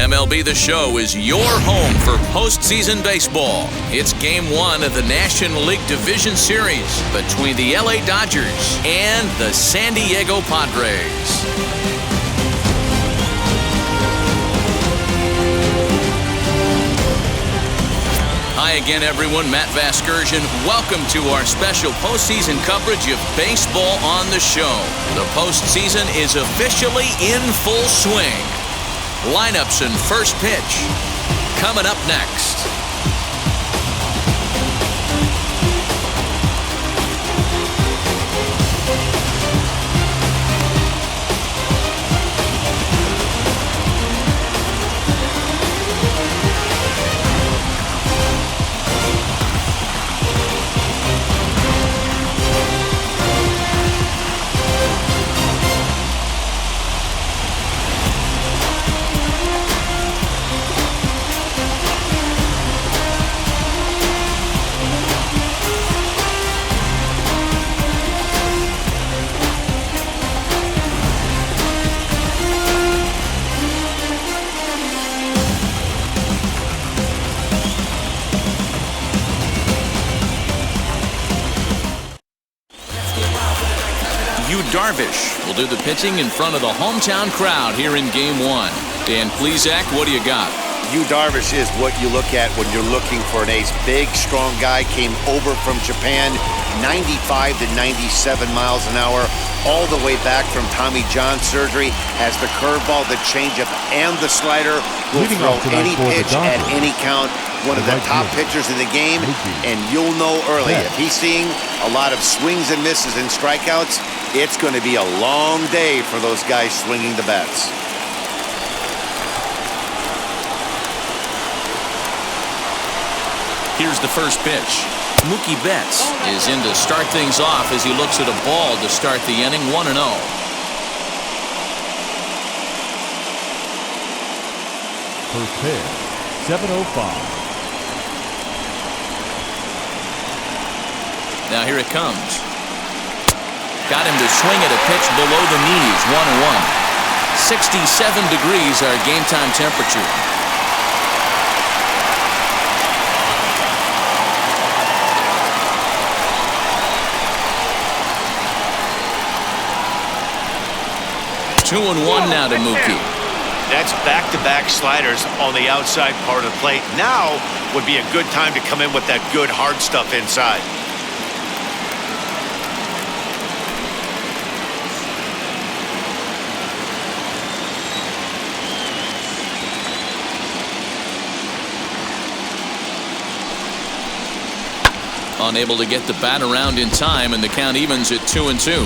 MLB The Show is your home for postseason baseball. It's Game 1 of the National League Division Series between the LA Dodgers and the San Diego Padres. Hi again, everyone. Matt Vasgersian. Welcome to our special postseason coverage of baseball on the show. The postseason is officially in full swing. Lineups and first pitch coming up next. Darvish will do the pitching in front of the hometown crowd here in Game 1. Dan Plesac, what do you got? Darvish is what you look at when you're looking for an ace. Big, strong guy, came over from Japan, 95 to 97 miles an hour, all the way back from Tommy John surgery, has the curveball, the changeup, and the slider, will throw any pitch at any count. One of the top pitchers in the game, and you'll know early. If he's seeing a lot of swings and misses and strikeouts, it's going to be a long day for those guys swinging the bats. Here's the first pitch. Mookie Betts is in to start things off as he looks at a ball to start the inning, 1-0. First pitch, 7:05. Now here it comes. Got him to swing at a pitch below the knees, 1-1. 67 degrees our game time temperature. Two and one now to Mookie. That's back-to-back sliders on the outside part of the plate. Now would be a good time to come in with that good hard stuff inside. Unable to get the bat around in time, and the count evens at 2-2.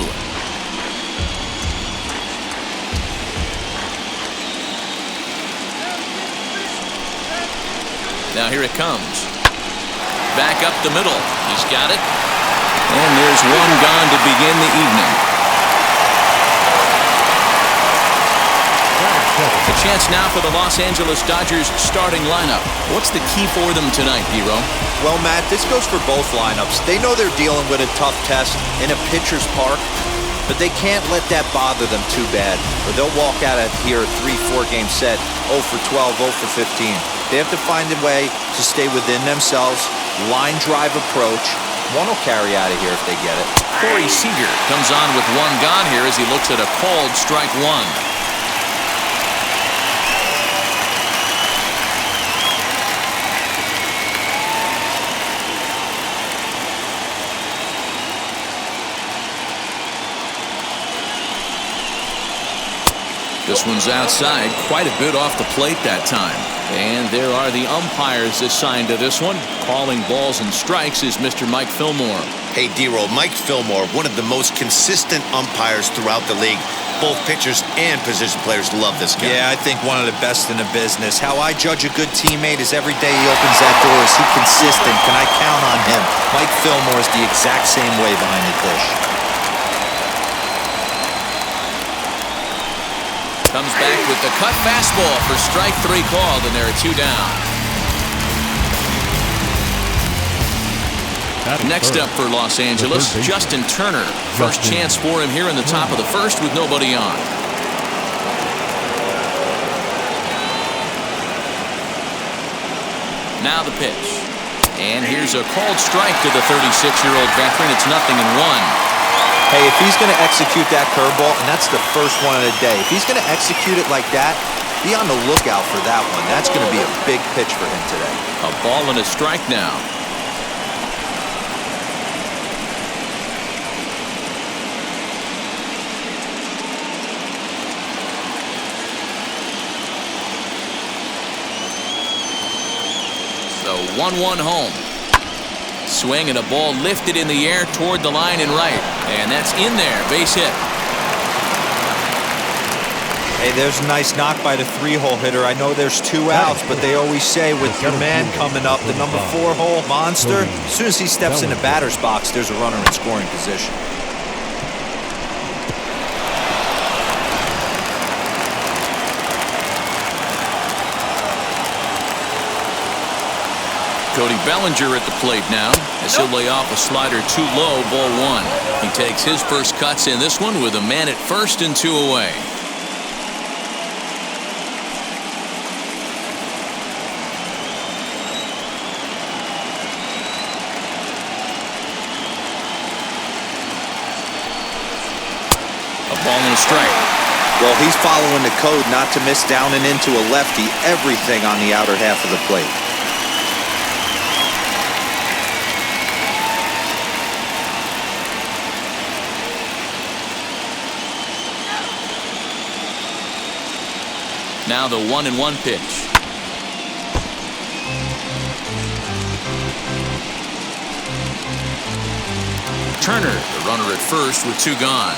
Now here it comes. Back up the middle. He's got it. And there's one gone to begin the evening. A chance now for the Los Angeles Dodgers starting lineup. What's the key for them tonight, Hero? Well, Matt, this goes for both lineups. They know they're dealing with a tough test in a pitcher's park, but they can't let that bother them too bad, or they'll walk out of here a 3-4 game set, 0 for 12, 0 for 15. They have to find a way to stay within themselves, line drive approach. One will carry out of here if they get it. Corey Seager comes on with one gone here as he looks at a called strike one. This one's outside, quite a bit off the plate that time. And there are the umpires assigned to this one. Calling balls and strikes is Mr. Mike Fillmore. Hey, D-Roll, Mike Fillmore, one of the most consistent umpires throughout the league. Both pitchers and position players love this guy. Yeah, I think one of the best in the business. How I judge a good teammate is every day he opens that door. Is he consistent? Can I count on him? Mike Fillmore is the exact same way behind the dish. Comes back with the cut fastball for strike three called, and there are two down. Next up for Los Angeles, Justin Turner. First chance for him here in the top of the first with nobody on. Now the pitch. And here's a called strike to the 36-year-old veteran. It's 0-1. Hey, if he's going to execute that curveball, and that's the first one of the day, if he's going to execute it like that, be on the lookout for that one. That's going to be a big pitch for him today. A ball and a strike now. So 1-1 home. Swing and a ball lifted in the air toward the line and right. And that's in there. Base hit. Hey, there's a nice knock by the 3-hole hitter. I know there's 2 outs, but they always say with your man coming up, the number 4-hole monster, as soon as he steps in the batter's box, there's a runner in scoring position. Cody Bellinger at the plate now as he'll lay off a slider too low, ball 1. He takes his first cuts in this one with a man at first and 2 away. A ball and a strike. Well, he's following the code not to miss down and into a lefty, everything on the outer half of the plate. Now the 1-1 pitch. Turner, the runner at first with 2 gone.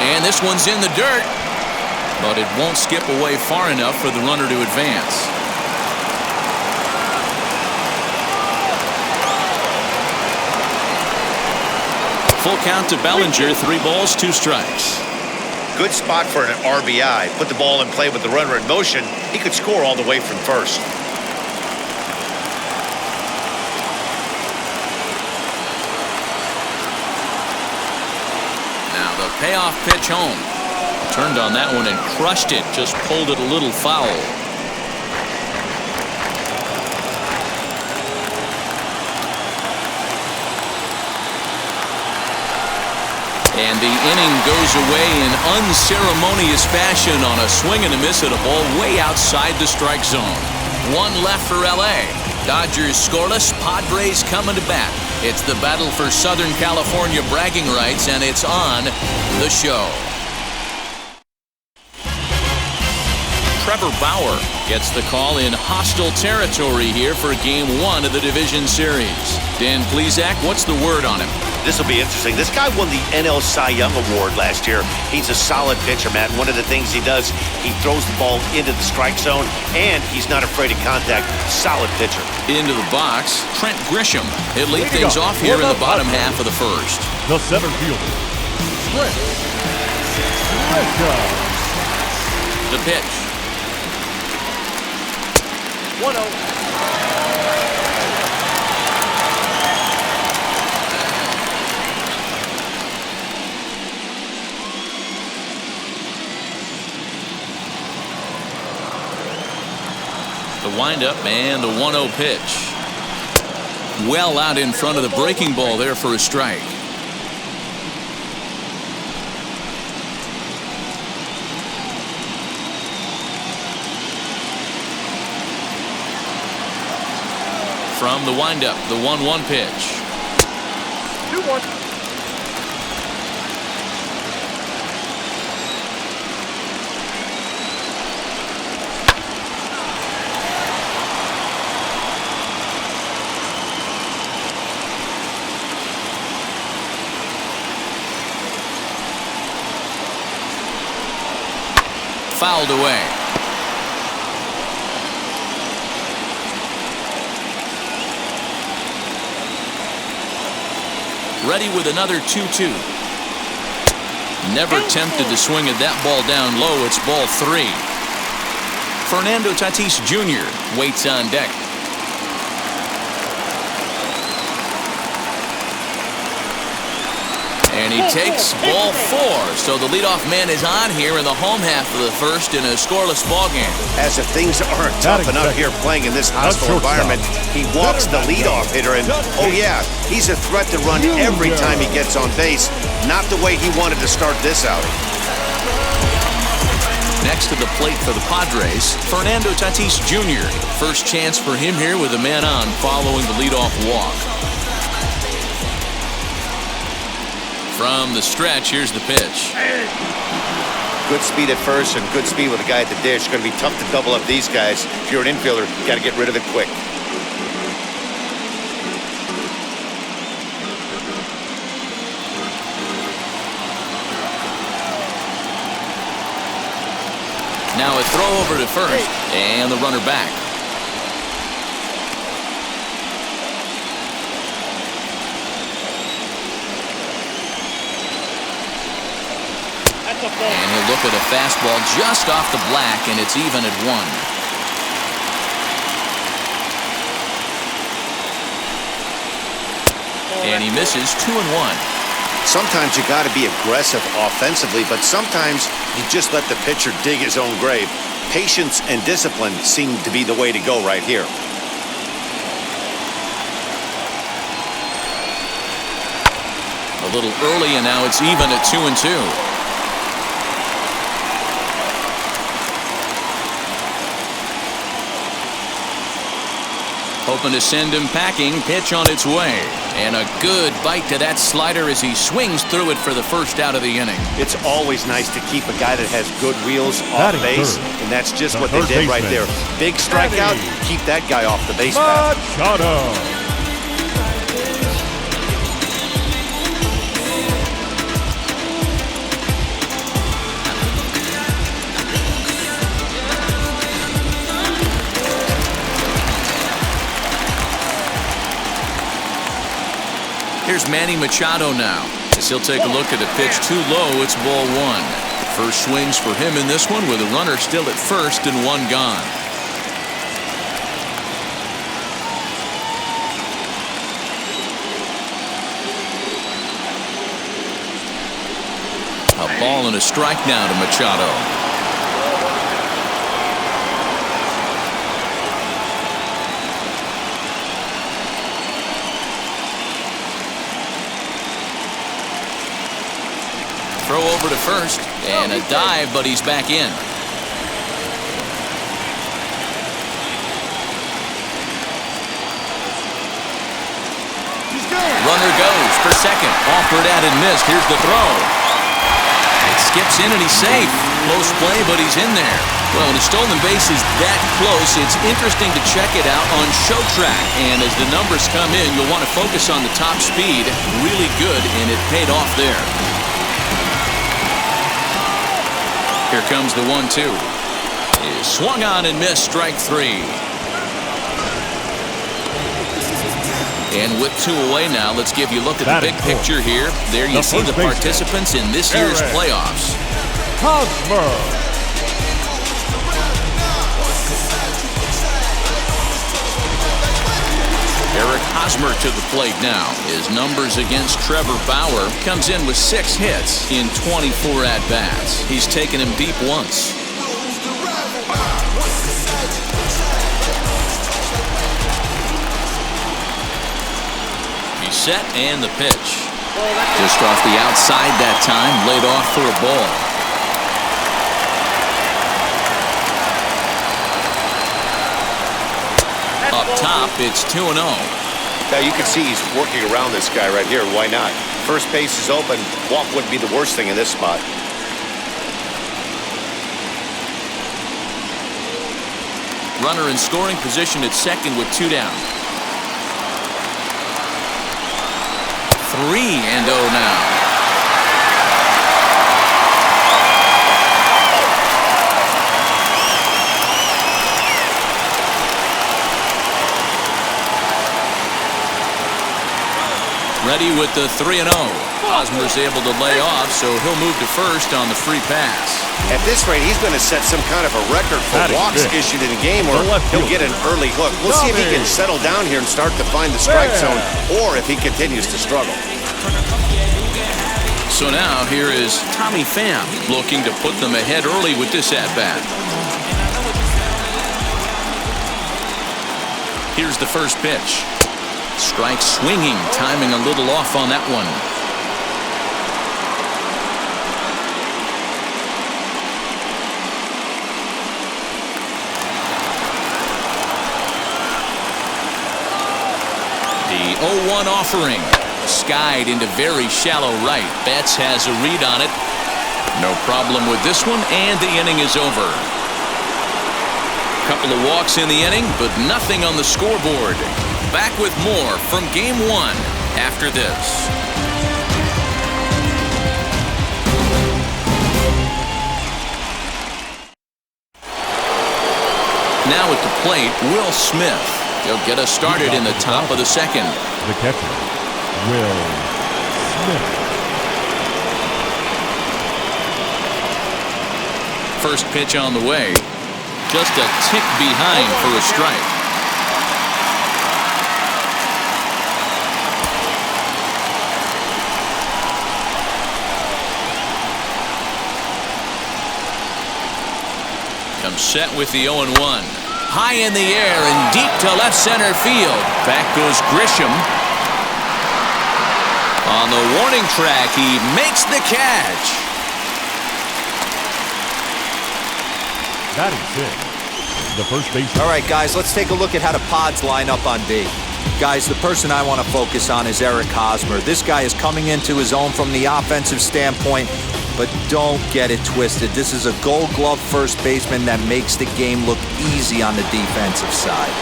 And this one's in the dirt, but it won't skip away far enough for the runner to advance. Full count to Bellinger, 3 balls, 2 strikes. Good spot for an RBI. Put the ball in play with the runner in motion. He could score all the way from first. Now the payoff pitch home. Turned on that one and crushed it. Just pulled it a little foul. And the inning goes away in unceremonious fashion on a swing and a miss at a ball way outside the strike zone. 1 left for L.A. Dodgers scoreless, Padres coming to bat. It's the battle for Southern California bragging rights, and it's on the show. Trevor Bauer gets the call in hostile territory here for Game 1 of the Division Series. Dan Plesac, what's the word on him? This will be interesting. This guy won the NL Cy Young Award last year. He's a solid pitcher, Matt. One of the things he does, he throws the ball into the strike zone, and he's not afraid of contact. Solid pitcher. Into the box, Trent Grisham. He'll lead things off here in the bottom half of the first. The center fielder, Trent Grisham. The pitch. 1-0. The windup and the 1-0 pitch. Well out in front of the breaking ball there for a strike. From the windup, the 1-1 pitch. 2-1. Fouled away. Ready with another 2-2. Never tempted to swing at that ball down low. It's ball 3. Fernando Tatís Jr. waits on deck. And he takes ball 4. So the leadoff man is on here in the home half of the first in a scoreless ball game. As if things aren't tough enough here playing in this hostile environment, he walks the leadoff hitter, and oh yeah, he's a threat to run every time he gets on base. Not the way he wanted to start this outing. Next to the plate for the Padres, Fernando Tatís Jr. First chance for him here with a man on following the leadoff walk. From the stretch, here's the pitch. Good speed at first and good speed with a guy at the dish. It's going to be tough to double up these guys. If you're an infielder, you got to get rid of it quick. Now a throw over to first, and the runner back. And he'll look at a fastball just off the black, and it's even at 1. And he misses 2-1. Sometimes you got to be aggressive offensively, but sometimes you just let the pitcher dig his own grave. Patience and discipline seem to be the way to go right here. A little early, and now it's even at 2-2. Hoping to send him packing. Pitch on its way. And a good bite to that slider as he swings through it for the first out of the inning. It's always nice to keep a guy that has good wheels off base, and that's just what they did right there. Big strikeout, keep that guy off the base path. Here's Manny Machado now, as he'll take a look at a pitch too low. It's ball 1. First swings for him in this one with a runner still at first and 1 gone. A ball and a strike now to Machado. Throw over to first, and a dive, but he's back in. Runner goes for second. Offered at and missed. Here's the throw. It skips in, and he's safe. Close play, but he's in there. Well, when a stolen base is that close, it's interesting to check it out on Show Track. And as the numbers come in, you'll want to focus on the top speed. Really good, and it paid off there. Here comes the 1-2. Is swung on and missed, strike 3. And with 2 away now, let's give you a look at the big picture here. There you see the participants in this year's playoffs. Eric Hosmer to the plate now. His numbers against Trevor Bauer comes in with 6 hits in 24 at-bats. He's taken him deep once. He's set and the pitch. Just off the outside that time, laid off for a ball. Up top, it's 2-0. Now you can see he's working around this guy right here. Why not? First base is open. Walk wouldn't be the worst thing in this spot. Runner in scoring position at second with 2 down. 3-0 now. Ready with the 3-0. Hosmer's able to lay off, so he'll move to first on the free pass. At this rate, he's going to set some kind of a record for walks issued in a game, or he'll get an early hook. We'll see if he can settle down here and start to find the strike zone, or if he continues to struggle. So now here is Tommy Pham looking to put them ahead early with this at-bat. Here's the first pitch. Strike swinging, timing a little off on that one. The 0-1 offering. Skied into very shallow right. Betts has a read on it. No problem with this one, and the inning is over. Couple of walks in the inning, but nothing on the scoreboard. Back with more from Game 1 after this. Now at the plate, Will Smith. He'll get us started in the top of the second. The catcher, Will Smith. First pitch on the way. Just a tick behind for a strike. Comes set with the 0-1. High in the air and deep to left center field. Back goes Grisham. On the warning track, he makes the catch. Batting sixth, the first baseman. All right, guys, let's take a look at how the Pods line up on B. Guys, the person I want to focus on is Eric Hosmer. This guy is coming into his own from the offensive standpoint, but don't get it twisted. This is a Gold Glove first baseman that makes the game look easy on the defensive side.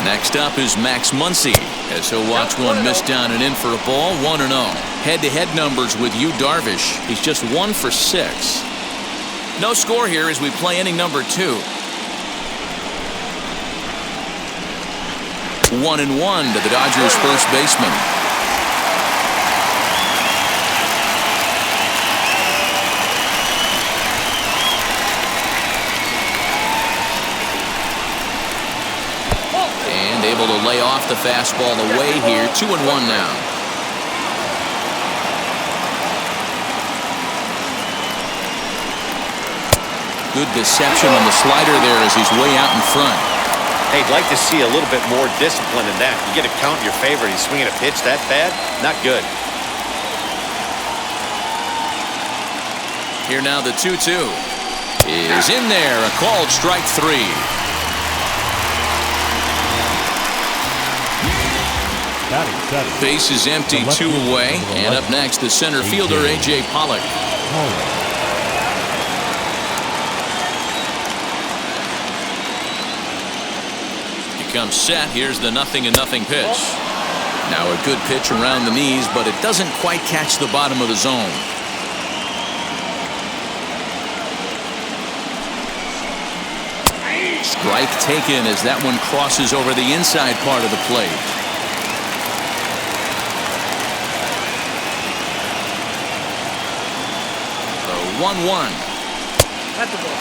Next up is Max Muncy, as he'll watch one miss down and in for a ball. 1-0. Head-to-head numbers with Yu Darvish. He's just 1 for 6. No score here as we play inning number 2. 1-1 to the Dodgers' first baseman. And able to lay off the fastball away here. 2-1 now. Good deception on the slider there as he's way out in front. Hey, I'd like to see a little bit more discipline in that. You get a count in your favor. He's swinging a pitch that bad? Not good. Here now the 2-2 is in there. A called strike 3. Batting seventh. Base is empty, 2 away. And up next, the center fielder, A.J. Pollock. Comes set. Here's the 0-0 pitch. Now a good pitch around the knees, but it doesn't quite catch the bottom of the zone. Strike taken as that one crosses over the inside part of the plate. The 1-1. That's a ball.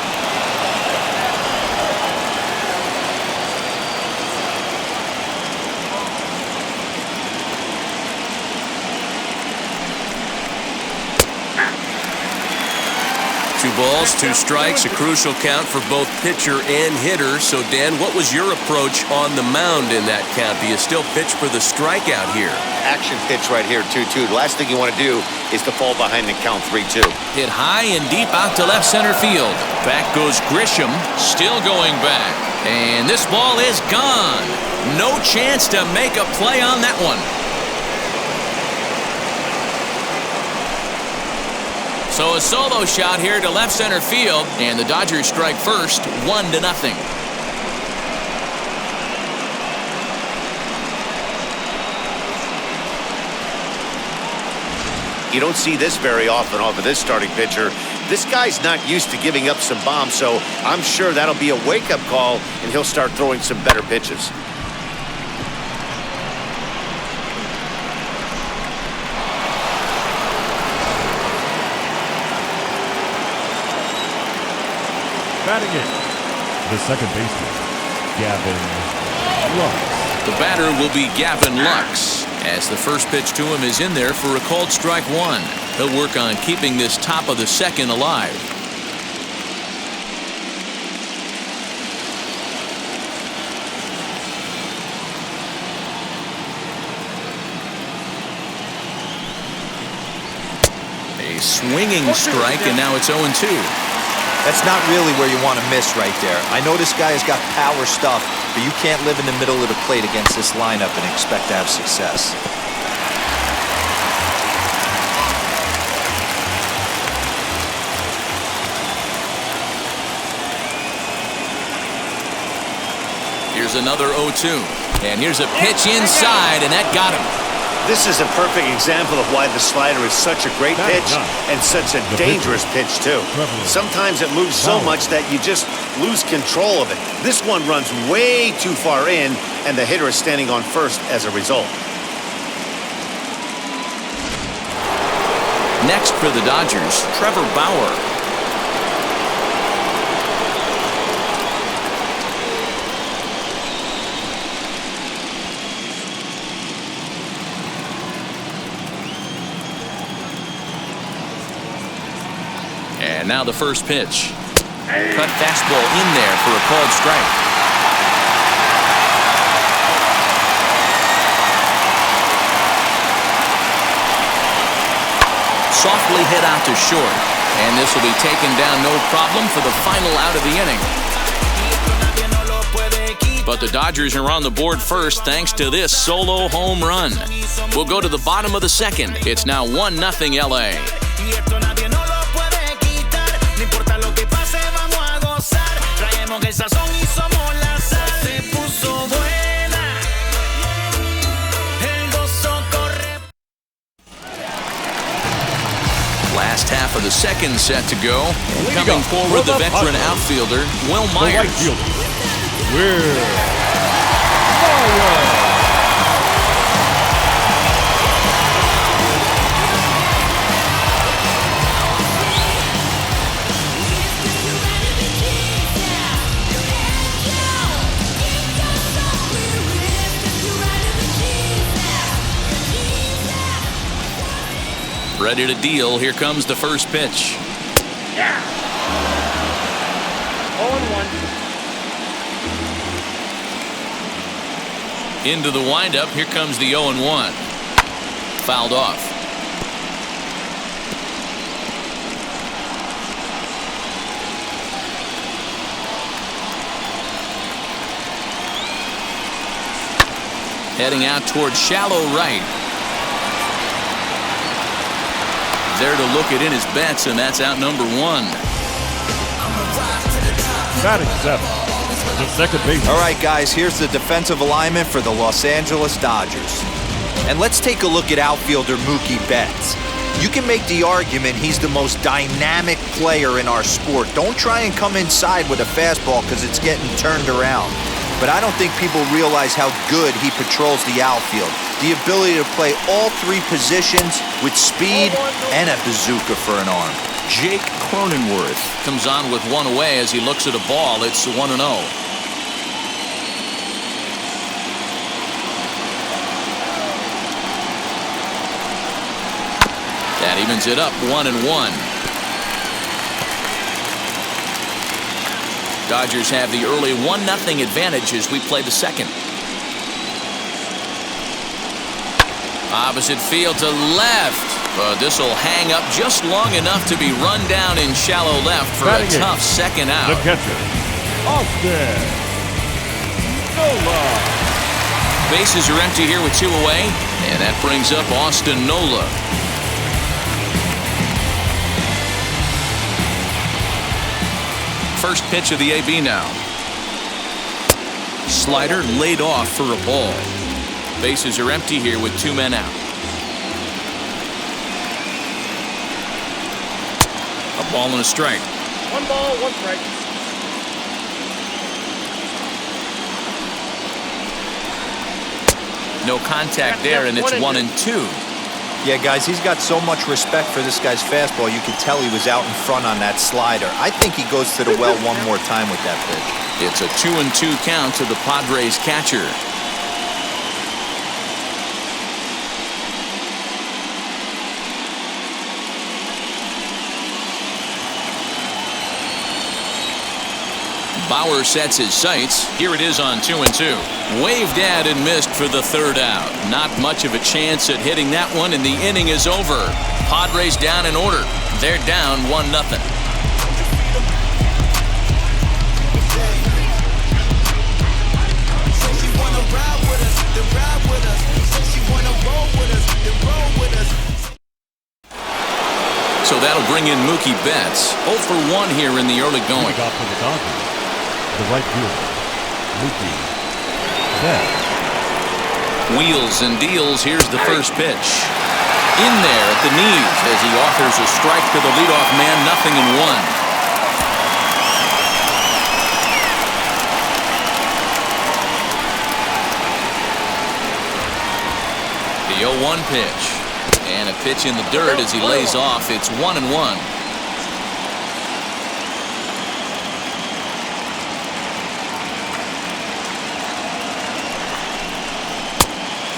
Two balls, 2 strikes, a crucial count for both pitcher and hitter. So, Dan, what was your approach on the mound in that count? Do you still pitch for the strikeout here? Action pitch right here, 2-2. The last thing you want to do is to fall behind and count 3-2. Hit high and deep out to left center field. Back goes Grisham, still going back. And this ball is gone. No chance to make a play on that one. So a solo shot here to left center field, and the Dodgers strike first, 1-0. You don't see this very often off of this starting pitcher. This guy's not used to giving up some bombs, so I'm sure that'll be a wake-up call, and he'll start throwing some better pitches. Batting in, the second baseman, Gavin Lux. The batter will be Gavin Lux, as the first pitch to him is in there for a called strike one. He'll work on keeping this top of the second alive. A swinging strike, and now it's 0-2. That's not really where you want to miss right there. I know this guy has got power stuff, but you can't live in the middle of the plate against this lineup and expect to have success. Here's another 0-2. And here's a pitch inside, and that got him. This is a perfect example of why the slider is such a great pitch and such a dangerous pitch, too. Sometimes it moves so much that you just lose control of it. This one runs way too far in, and the hitter is standing on first as a result. Next for the Dodgers, Trevor Bauer. And now the first pitch. Cut fastball in there for a called strike. Softly hit out to short. And this will be taken down no problem for the final out of the inning. But the Dodgers are on the board first thanks to this solo home run. We'll go to the bottom of the second. It's now 1-0 LA. Last half of the second set to go. And coming forward, the veteran outfielder, Will Myers. Ready to deal. Here comes the first pitch. Yeah. 0-1. Into the windup. Here comes the 0-1. Fouled off. Heading out towards shallow right. There to look it in his bets, and that's out number one. Batting seven, the second baseman. All right, guys, here's the defensive alignment for the Los Angeles Dodgers. And let's take a look at outfielder Mookie Betts. You can make the argument he's the most dynamic player in our sport. Don't try and come inside with a fastball because it's getting turned around. But I don't think people realize how good he patrols the outfield. The ability to play all three positions with speed and a bazooka for an arm. Jake Cronenworth comes on with one away as he looks at a ball. It's 1-0. That evens it up 1-1. Dodgers have the early 1-0 advantage as we play the second. Opposite field to left. But this will hang up just long enough to be run down in shallow left for a tough second out. The catcher, Austin Nola. Bases are empty here with two away, and that brings up Austin Nola. First pitch of the AB now. Slider laid off for a ball. Bases are empty here with two men out. A ball and a strike. 1 ball, 1 strike. No contact there, and it's 1-2. Yeah, guys, he's got so much respect for this guy's fastball. You could tell he was out in front on that slider. I think he goes to the well one more time with that pitch. It's a 2-2 count to the Padres catcher. Bauer sets his sights. Here it is on 2-2. Waved at and missed for the third out. Not much of a chance at hitting that one, and the inning is over. Padres down in order. They're down 1-0. So that'll bring in Mookie Betts. 0 for 1 here in the early going. Got for the Dodgers. The right fielder, Mookie Betts. Wheels and deals. Here's the first pitch. In there at the knees as he offers a strike to the leadoff man. 0-1. The 0-1 pitch. And a pitch in the dirt as he lays off. It's 1-1.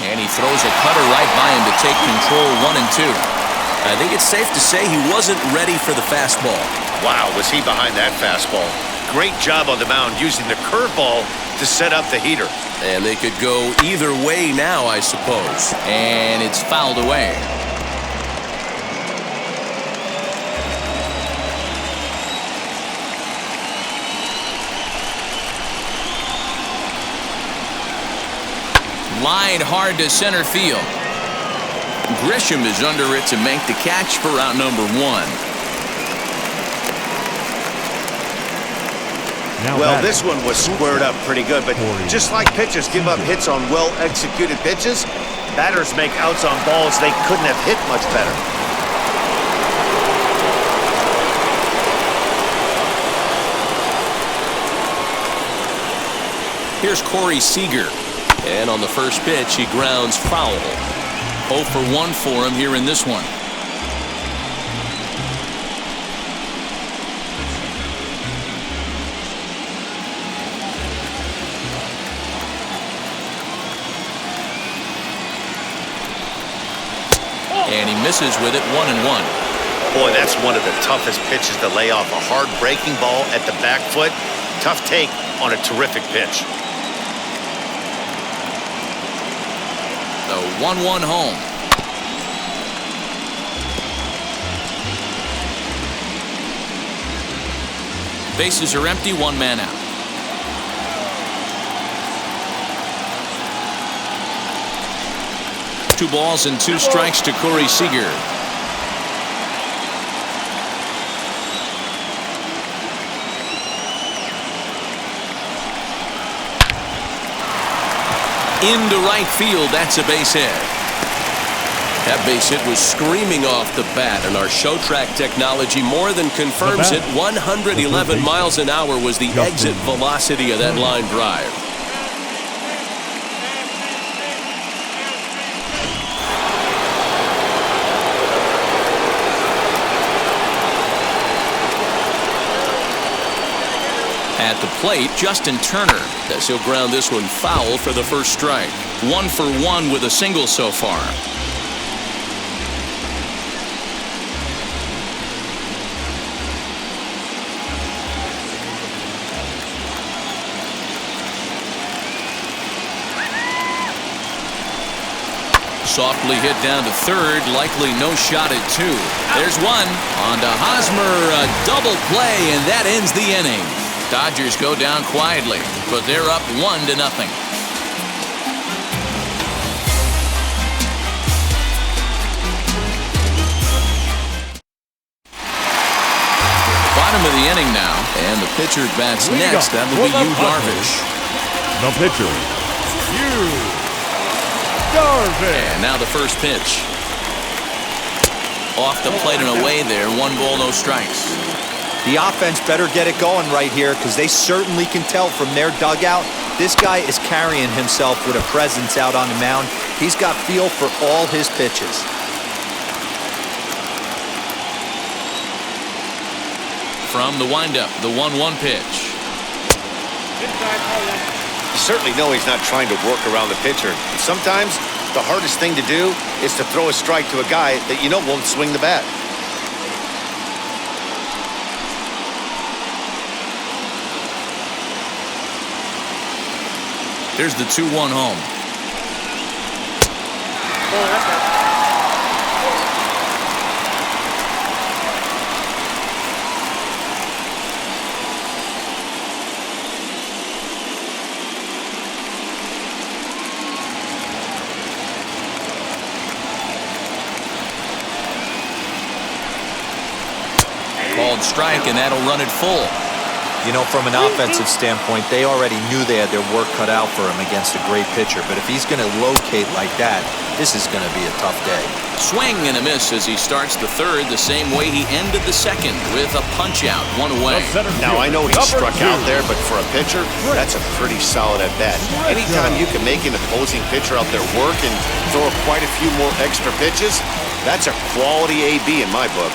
And he throws a cutter right by him to take control. 1-2. I think it's safe to say he wasn't ready for the fastball. Wow, was he behind that fastball. Great job on the mound using the curveball to set up the heater. And they could go either way now, I suppose. And it's fouled away. Line hard to center field. Grisham is under it to make the catch for out number 1. Well, this one was squared up pretty good, but just like pitchers give up hits on well-executed pitches, batters make outs on balls they couldn't have hit much better. Here's Corey Seager. And on the first pitch, he grounds foul. 0 for 1 for him here in this one. And he misses with it. 1-1. Boy, that's one of the toughest pitches to lay off. A hard breaking ball at the back foot. Tough take on a terrific pitch. The 1-1 home. Bases are empty, 1 man out. Two balls and 2 strikes to Corey Seager. Into right field, that's a base hit. That base hit was screaming off the bat, and our show track technology more than confirms it. 111 miles an hour was the exit velocity of that line drive. At the plate, Justin Turner, as he'll ground this one foul for the first strike. 1 for 1 with a single so far. Softly hit down to third, likely no shot at 2. There's one. On to Hosmer, a double play, and that ends the inning. Dodgers go down quietly, but they're up 1-0. Bottom of the inning now, and the pitcher bats next. That will be Yu Darvish. The pitcher, Yu Darvish. And now the first pitch. Off the plate and away there. 1 ball, no strikes. The offense better get it going right here because they certainly can tell from their dugout this guy is carrying himself with a presence out on the mound. He's got feel for all his pitches. From the windup, the 1-1 pitch. You certainly know he's not trying to work around the pitcher. Sometimes the hardest thing to do is to throw a strike to a guy that you know won't swing the bat. Here's the 2-1 home. Oh, that's it. Called strike, and that'll run it full. You know, from an offensive standpoint, they already knew they had their work cut out for him against a great pitcher. But if he's going to locate like that, this is going to be a tough day. Swing and a miss as he starts the third the same way he ended the second, with a punch-out, 1 away. Now, I know he struck out there, but for a pitcher, that's a pretty solid at-bat. Anytime you can make an opposing pitcher out there work and throw quite a few more extra pitches, that's a quality AB in my book.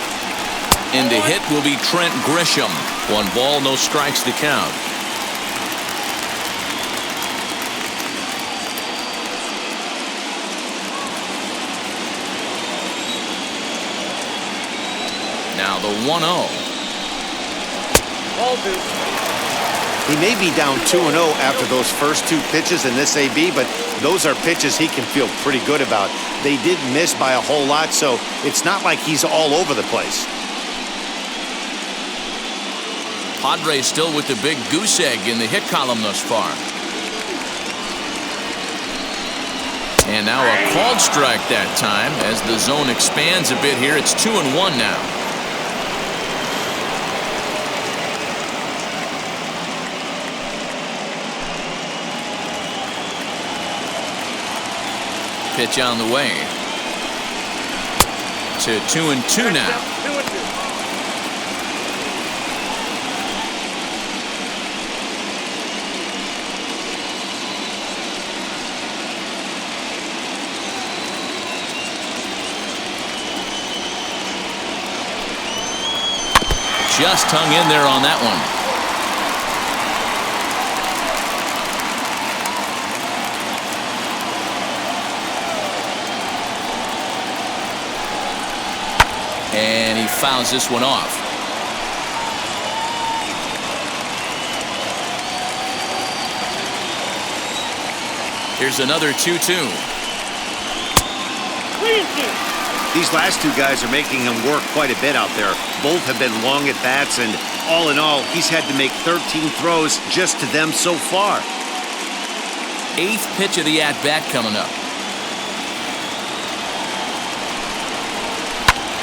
And to hit will be Trent Grisham. 1 ball, no strikes to count. Now the 1-0. Ball 2. He may be down 2-0 after those first 2 pitches in this AB, but those are pitches he can feel pretty good about. They did miss by a whole lot, so it's not like he's all over the place. Padres still with the big goose egg in the hit column thus far. And now a called strike that time as the zone expands a bit here. It's 2-1 now. Pitch on the way. To 2-2 now. 2-2. Just hung in there on that one. And he fouls this one off. Here's another 2-2. These last 2 guys are making him work quite a bit out there. Both have been long at bats, and all in all, he's had to make 13 throws just to them so far. 8th pitch of the at-bat coming up.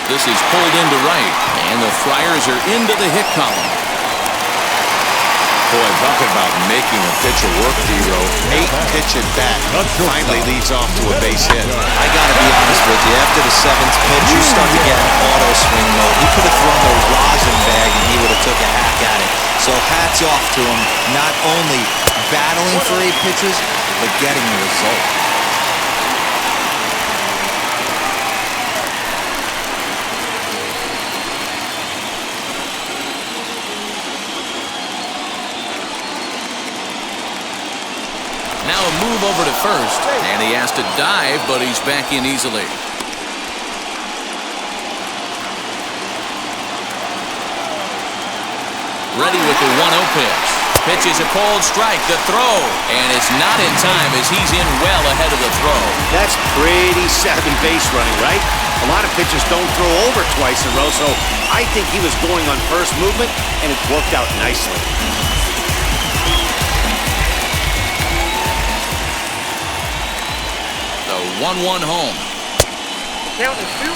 This is pulled into right, and the Friars are into the hit column. Boy, talking about making a pitcher work, D-Row. 8 pitch at bat finally leads off to a base hit. I got to be honest with you. After the 7th pitch, you start to get an auto swing mode. He could have thrown a rosin bag, and he would have took a hack at it. So hats off to him, not only battling for 8 pitches, but getting the result. Now a move over to first, and he has to dive, but he's back in easily. Ready with the 1-0 pitch. Pitch is a called strike. The throw, and it's not in time as he's in well ahead of the throw. That's pretty savvy base running, right? A lot of pitchers don't throw over twice in a row, so I think he was going on first movement, and it worked out nicely. The 1-1 home. Count is 2-1.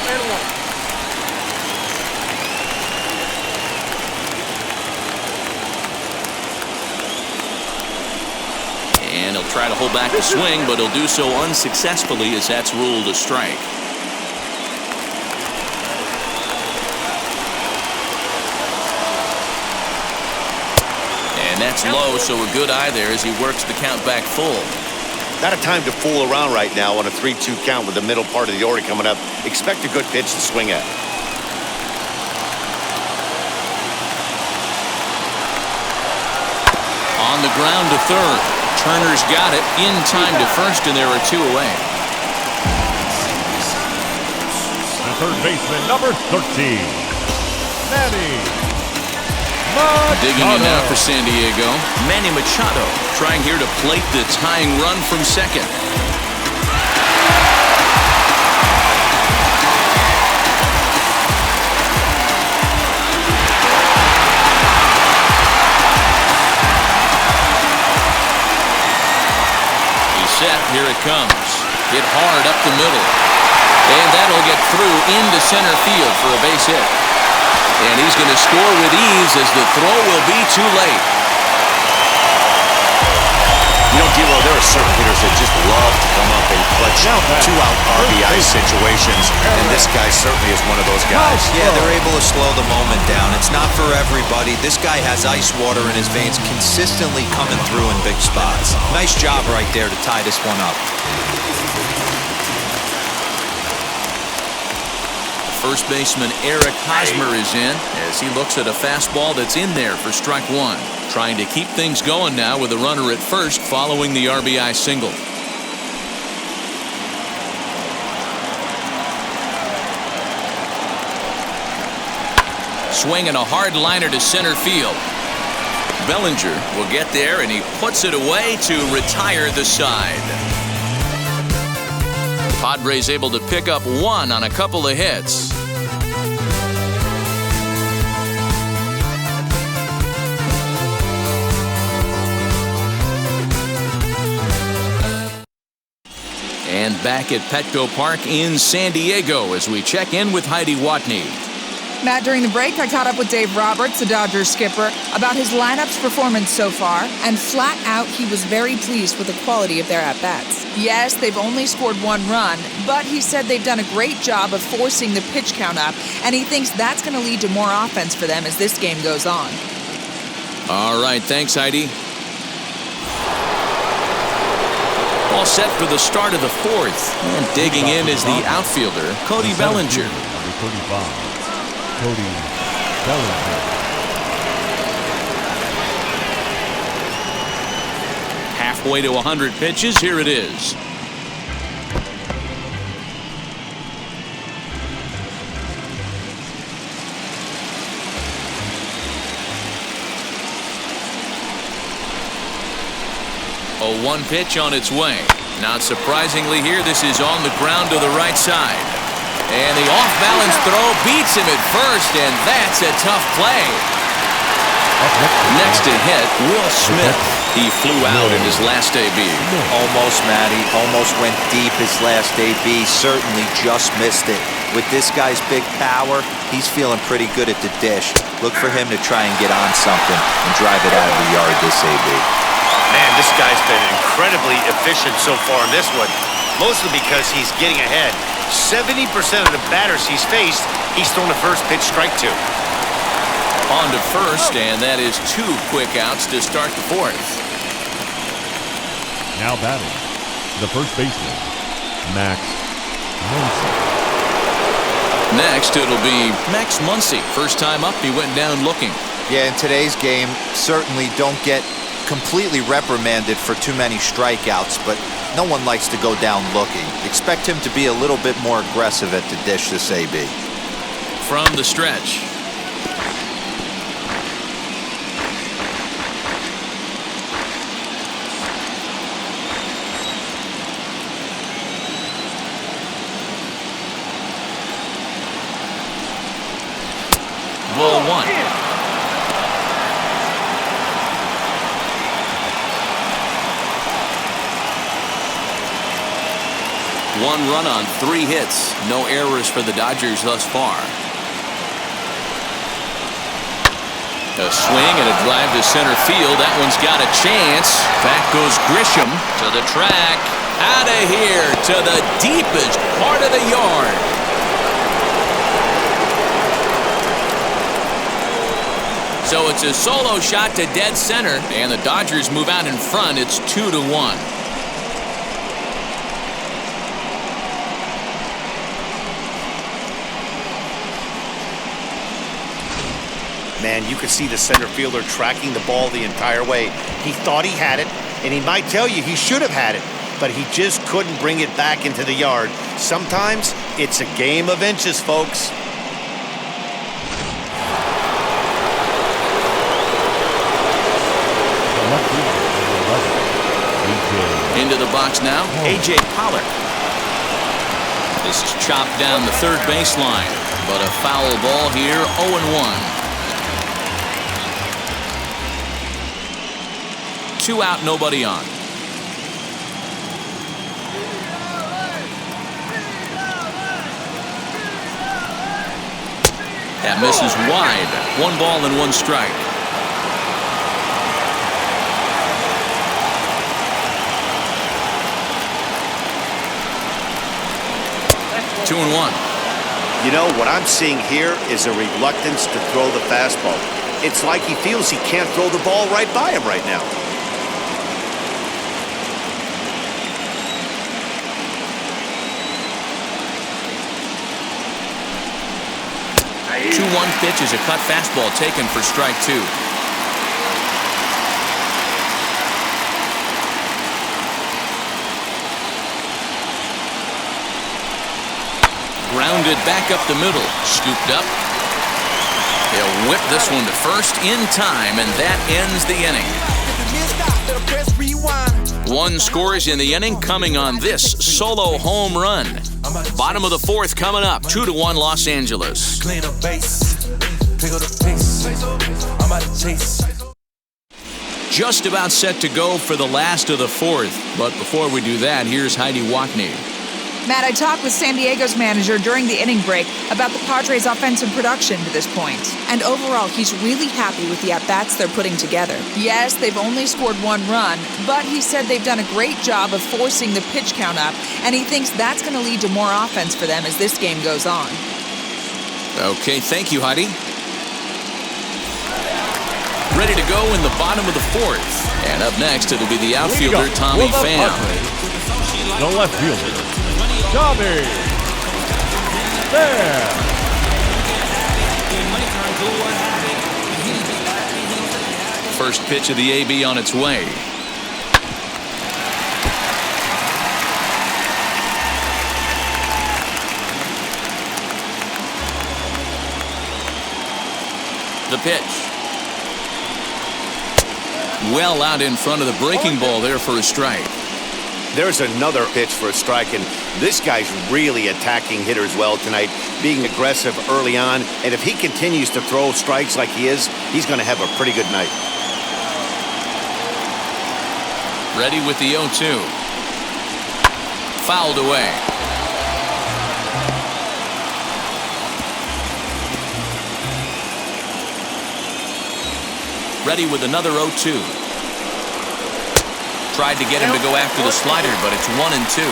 And he'll try to hold back the swing, but he'll do so unsuccessfully as that's ruled a strike. And that's low, so a good eye there as he works the count back full. Not a time to fool around right now on a 3-2 count with the middle part of the order coming up. Expect a good pitch to swing at. On the ground to third. Turner's got it in time to first, and there are 2 away. The third baseman, number 13, Manny Digging in now for San Diego. Manny Machado trying here to plate the tying run from second. He's set. Here it comes. Hit hard up the middle. And that'll get through into center field for a base hit. And he's going to score with ease as the throw will be too late. You know, D-Lo, there are certain hitters that just love to come up in clutch two-out RBI situations, and this guy certainly is one of those guys. Yeah, they're able to slow the moment down. It's not for everybody. This guy has ice water in his veins, consistently coming through in big spots. Nice job right there to tie this one up. First baseman Eric Hosmer is in as he looks at a fastball that's in there for strike one. Trying to keep things going now with a runner at first following the RBI single. Swinging a hard liner to center field. Bellinger will get there and he puts it away to retire the side. Padres able to pick up one on a couple of hits. And back at Petco Park in San Diego as we check in with Heidi Watney. Matt, during the break, I caught up with Dave Roberts, the Dodgers skipper, about his lineup's performance so far, and flat out, he was very pleased with the quality of their at-bats. Yes, they've only scored one run, but he said they've done a great job of forcing the pitch count up, and he thinks that's going to lead to more offense for them as this game goes on. All right, thanks, Heidi. All set for the start of the fourth. And digging in is the outfielder, Cody Bellinger. Number 35. Cody Bellinger. Halfway to 100 pitches. Here it is. A 1 pitch on its way. Not surprisingly here, this is on the ground to the right side. And the off-balance throw beats him at first, and that's a tough play. Next to hit, Will Smith. He flew out in his last AB. Almost, Matty. Almost went deep his last AB. Certainly just missed it. With this guy's big power, he's feeling pretty good at the dish. Look for him to try and get on something and drive it out of the yard this AB. Man, this guy's been incredibly efficient so far in this one, mostly because he's getting ahead. 70% of the batters he's faced, he's thrown the first pitch strike to. On to first, and that is 2 quick outs to start the fourth. Now batting, the first baseman, Max Muncy. Next, it'll be Max Muncy. First time up, he went down looking. Yeah, in today's game, certainly don't get completely reprimanded for too many strikeouts, but no one likes to go down looking. Expect him to be a little bit more aggressive at the dish this AB. From the stretch. Ball 1. One run on 3 hits. No errors for the Dodgers thus far. A swing and a drive to center field. That one's got a chance. Back goes Grisham to the track. Out of here to the deepest part of the yard. So it's a solo shot to dead center, and the Dodgers move out in front. It's 2-1. Man, you could see the center fielder tracking the ball the entire way. He thought he had it, and he might tell you he should have had it, but he just couldn't bring it back into the yard. Sometimes it's a game of inches, folks. Into the box now, A.J. Pollock. This is chopped down the third baseline, but a foul ball here, 0-1. 2 out, nobody on. That misses wide. 1 ball and 1 strike. Two and 1. You know, what I'm seeing here is a reluctance to throw the fastball. It's like he feels he can't throw the ball right by him right now. 2-1 pitch is a cut fastball taken for strike 2. Grounded back up the middle, scooped up. He'll whip this one to first in time, and that ends the inning. 1 scores in the inning, coming on this solo home run. Bottom of the 4th coming up, 2-1 Los Angeles. Just about set to go for the last of the 4th, but before we do that, here's Heidi Watney. Matt, I talked with San Diego's manager during the inning break about the Padres' offensive production to this point. And overall, he's really happy with the at-bats they're putting together. Yes, they've only scored 1 run, but he said they've done a great job of forcing the pitch count up, and he thinks that's going to lead to more offense for them as this game goes on. Okay, thank you, Heidi. Ready to go in the bottom of the 4th. And up next, it'll be the outfielder, Tommy Pham. The left fielder, Tommy Pham. First pitch of the AB on its way. The pitch. Well out in front of the breaking ball there for a strike. There's another pitch for a strike, and this guy's really attacking hitters well tonight, being aggressive early on, and if he continues to throw strikes like he is, he's going to have a pretty good night. Ready with the 0-2. Fouled away. Ready with another 0-2. Tried to get him to go after the slider, but it's 1-2.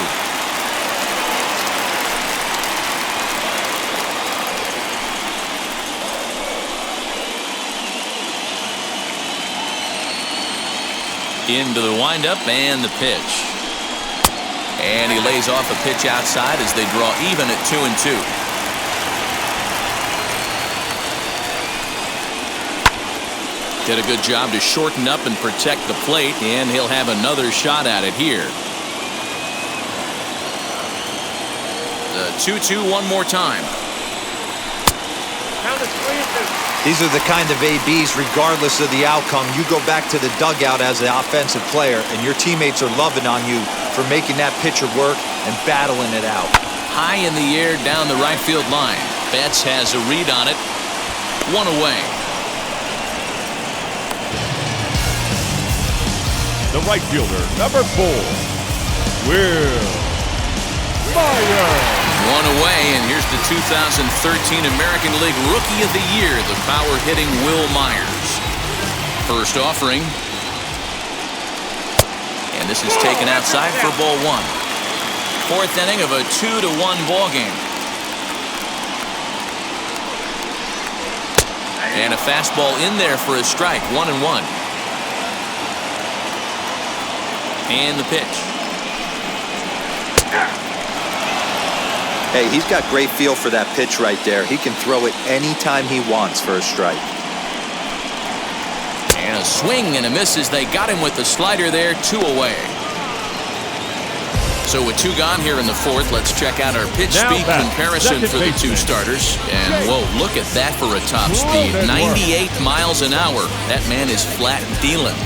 Into the windup and the pitch. And he lays off a pitch outside as they draw even at 2-2. Did a good job to shorten up and protect the plate, and he'll have another shot at it here. The 2-2 one more time. These are the kind of ABs, regardless of the outcome. You go back to the dugout as an offensive player, and your teammates are loving on you for making that pitcher work and battling it out. High in the air down the right field line. Betts has a read on it. 1 away. The right fielder, number 4, Will Myers. 1 away, and here's the 2013 American League Rookie of the Year, the power-hitting Will Myers. First offering. And this is taken outside for ball 1. 4th inning of a 2-1 ball game. And a fastball in there for a strike, 1-1. And the pitch. Hey, he's got great feel for that pitch right there. He can throw it anytime he wants for a strike. And a swing and a miss as they got him with the slider there, 2 away. So with 2 gone here in the 4th, let's check out our pitch speed comparison for the 2 starters. And whoa, look at that for a top speed. 98 miles an hour. That man is flat dealing.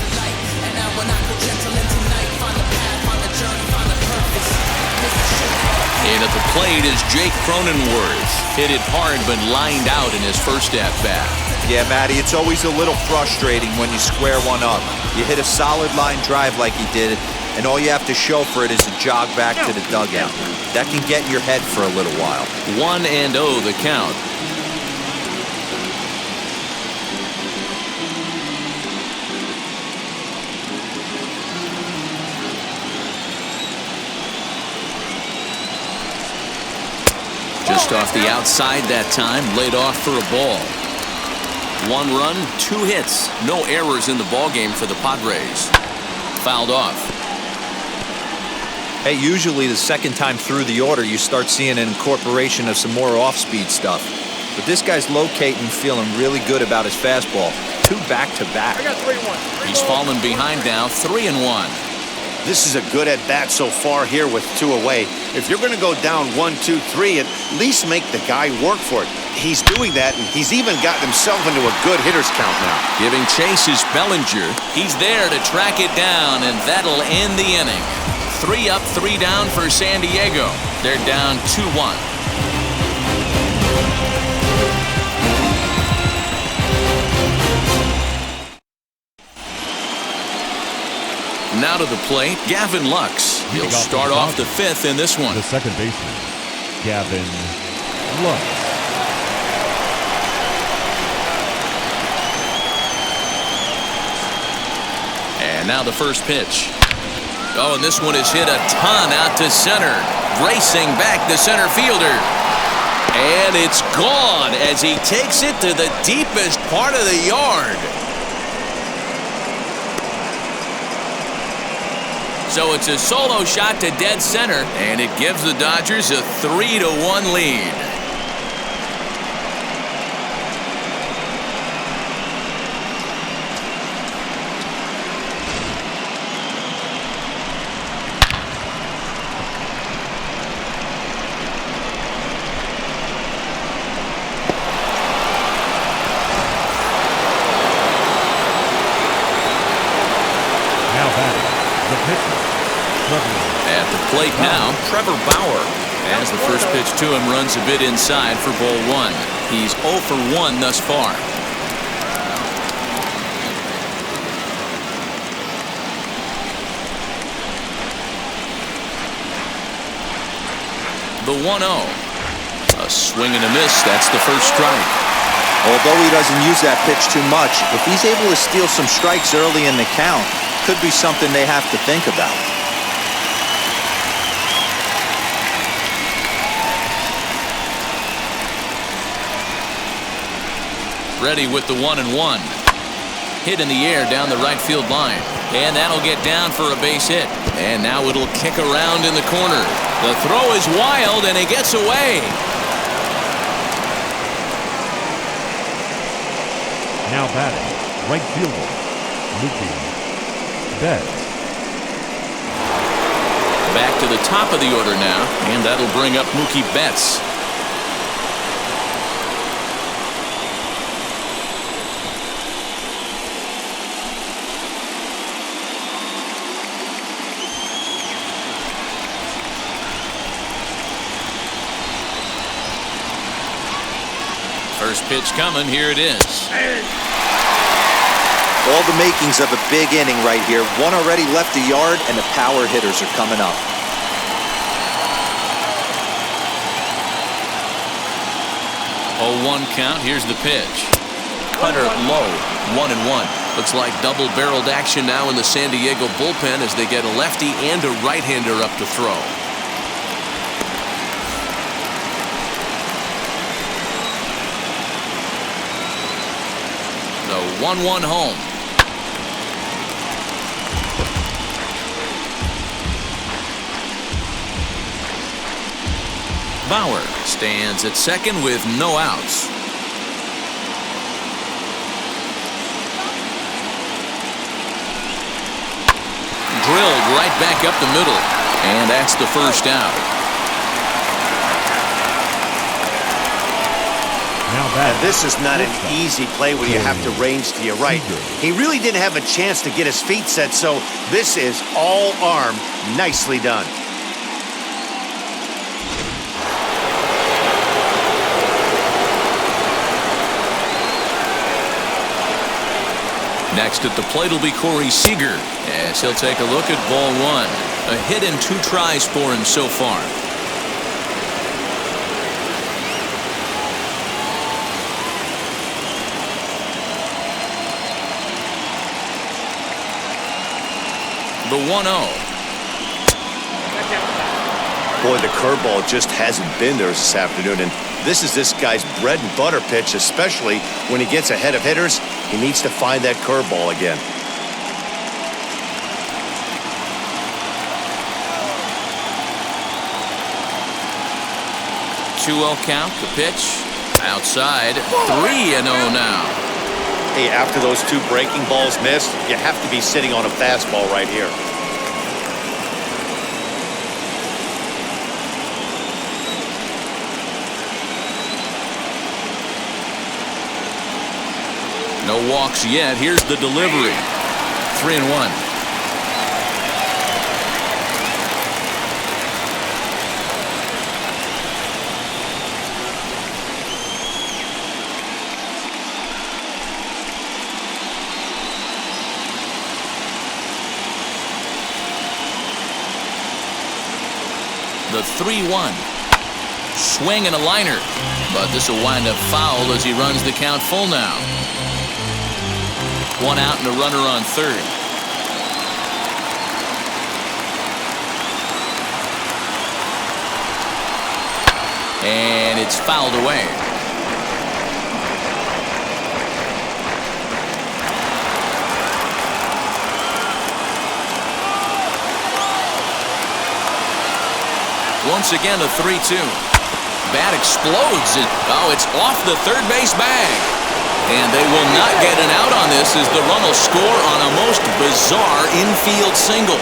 And at the plate is Jake Cronenworth. Hit it hard but lined out in his first at-bat. Yeah, Matty, it's always a little frustrating when you square one up. You hit a solid line drive like he did, and all you have to show for it is a jog back to the dugout. That can get in your head for a little while. 1-0 the count. Just off the outside that time, laid off for a ball. 1 run, 2 hits, no errors in the ballgame for the Padres. Fouled off. Hey, usually the second time through the order, you start seeing an incorporation of some more off-speed stuff. But this guy's locating, feeling really good about his fastball. 2 back-to-back. I got 3-1. He's fallen behind now, 3-1. This is a good at-bat so far here with 2 away. If you're going to go down 1, 2, 3, at least make the guy work for it. He's doing that, and he's even gotten himself into a good hitter's count now. Giving chase is Bellinger. He's there to track it down, and that'll end the inning. 3 up, 3 down for San Diego. They're down 2-1. Now to the plate, Gavin Lux. He'll start off the 5th in this one. The second baseman, Gavin Lux. And now the first pitch. Oh, and this one is hit a ton out to center. Racing back the center fielder. And it's gone as he takes it to the deepest part of the yard. So it's a solo shot to dead center, and it gives the Dodgers a 3-1 lead. At the plate now, Trevor Bauer. As the first pitch to him runs a bit inside for ball 1. He's 0 for 1 thus far. The 1-0. A swing and a miss. That's the first strike. Although he doesn't use that pitch too much, if he's able to steal some strikes early in the count, could be something they have to think about. Ready with the 1-1. Hit in the air down the right field line. And that'll get down for a base hit. And now it'll kick around in the corner. The throw is wild and it gets away. Now batting, right fielder, Mookie Betts. Back to the top of the order now, and that'll bring up Mookie Betts. First pitch coming, here it is. All the makings of a big inning right here. One already left the yard, and the power hitters are coming up. Oh, 1 count. Here's the pitch. Cutter low. 1-1. Looks like double-barreled action now in the San Diego bullpen as they get a lefty and a right-hander up to throw. The 1-1 home. Bauer stands at second with no outs. Drilled right back up the middle, and that's the first out. Now this is not an easy play when you have to range to your right. He really didn't have a chance to get his feet set, so this is all arm. Nicely done. Next at the plate will be Corey Seager, as he'll take a look at ball one. A hit in 2 tries for him so far. The 1-0. Boy, the curveball just hasn't been there this afternoon, and this is this guy's bread and butter pitch, especially when he gets ahead of hitters. He needs to find that curveball again. 2-0 count, the pitch. Outside, 3-0 now. Hey, after those 2 breaking balls missed, you have to be sitting on a fastball right here. No walks yet. Here's the delivery. 3-1. The 3-1. Swing and a liner. But this will wind up foul as he runs the count full now. 1 out and a runner on third. And it's fouled away. Once again, a 3-2. Bat explodes. It's off the third base bag. And they will not get an out on this as the run will score on a most bizarre infield single.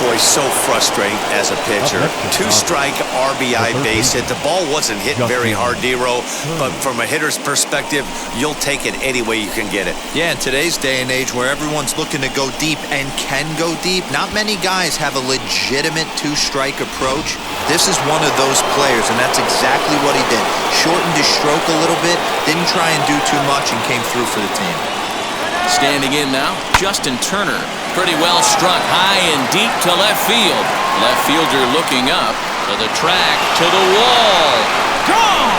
Boy, so frustrating as a pitcher. 2-strike RBI base hit. The ball wasn't hit very hard, DeRo, but from a hitter's perspective, you'll take it any way you can get it. Yeah, in today's day and age where everyone's looking to go deep and can go deep, not many guys have a legitimate 2-strike approach. This is one of those players, and that's exactly what he did. Shortened his stroke a little bit, didn't try and do too much, and came through for the team. Standing in now, Justin Turner. Pretty well struck high and deep to left field. Left fielder looking up to the track, to the wall. Gone!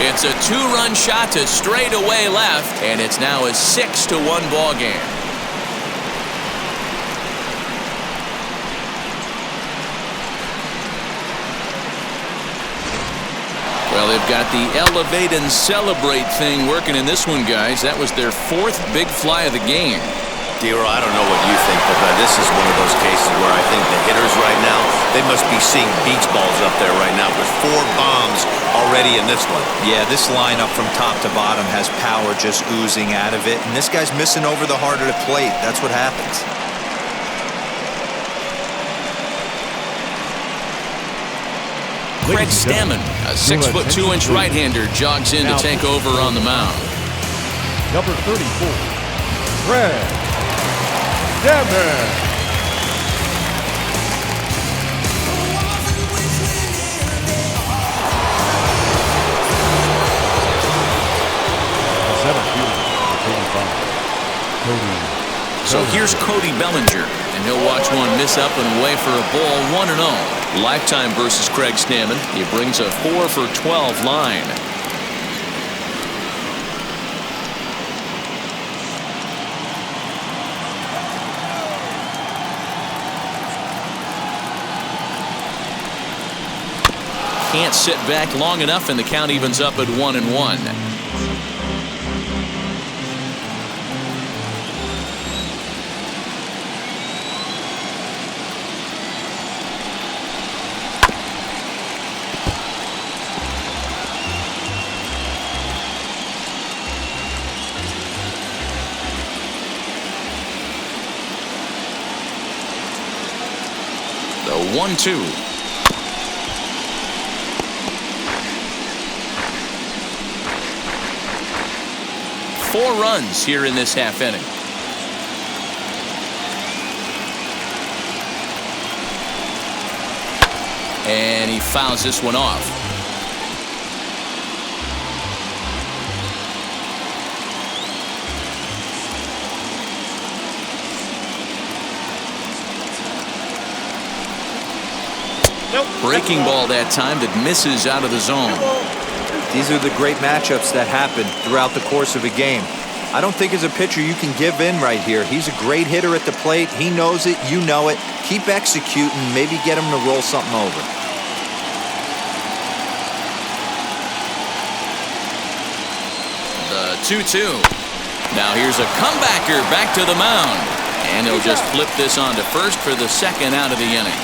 It's a 2-run shot to straightaway left, and it's now a 6-1 ball game. Well, they've got the elevate and celebrate thing working in this one, guys. That was their 4th big fly of the game. DeRo, I don't know what you think, but this is one of those cases where I think the hitters right now, they must be seeing beach balls up there right now with 4 bombs already in this one. Yeah, this lineup from top to bottom has power just oozing out of it, and this guy's missing over the heart of the plate. That's what happens. Craig Stammen, a 6'2" right-hander, jogs in to take over on the mound. Number 34, Craig Stammen. So here's Cody Bellinger, and he'll watch one miss up and away for a ball. 1-0. Lifetime versus Craig Stammen. He brings a 4 for 12 line. Can't sit back long enough, and the count evens up at 1-1. The 1-2. Four runs here in this half inning. And he fouls this one off. Breaking ball that time that misses out of the zone. These are the great matchups that happen throughout the course of a game. I don't think as a pitcher you can give in right here. He's a great hitter at the plate. He knows it. You know it. Keep executing. Maybe get him to roll something over. The 2-2. Now here's a comebacker back to the mound. And he'll just flip this on to first for the second out of the inning.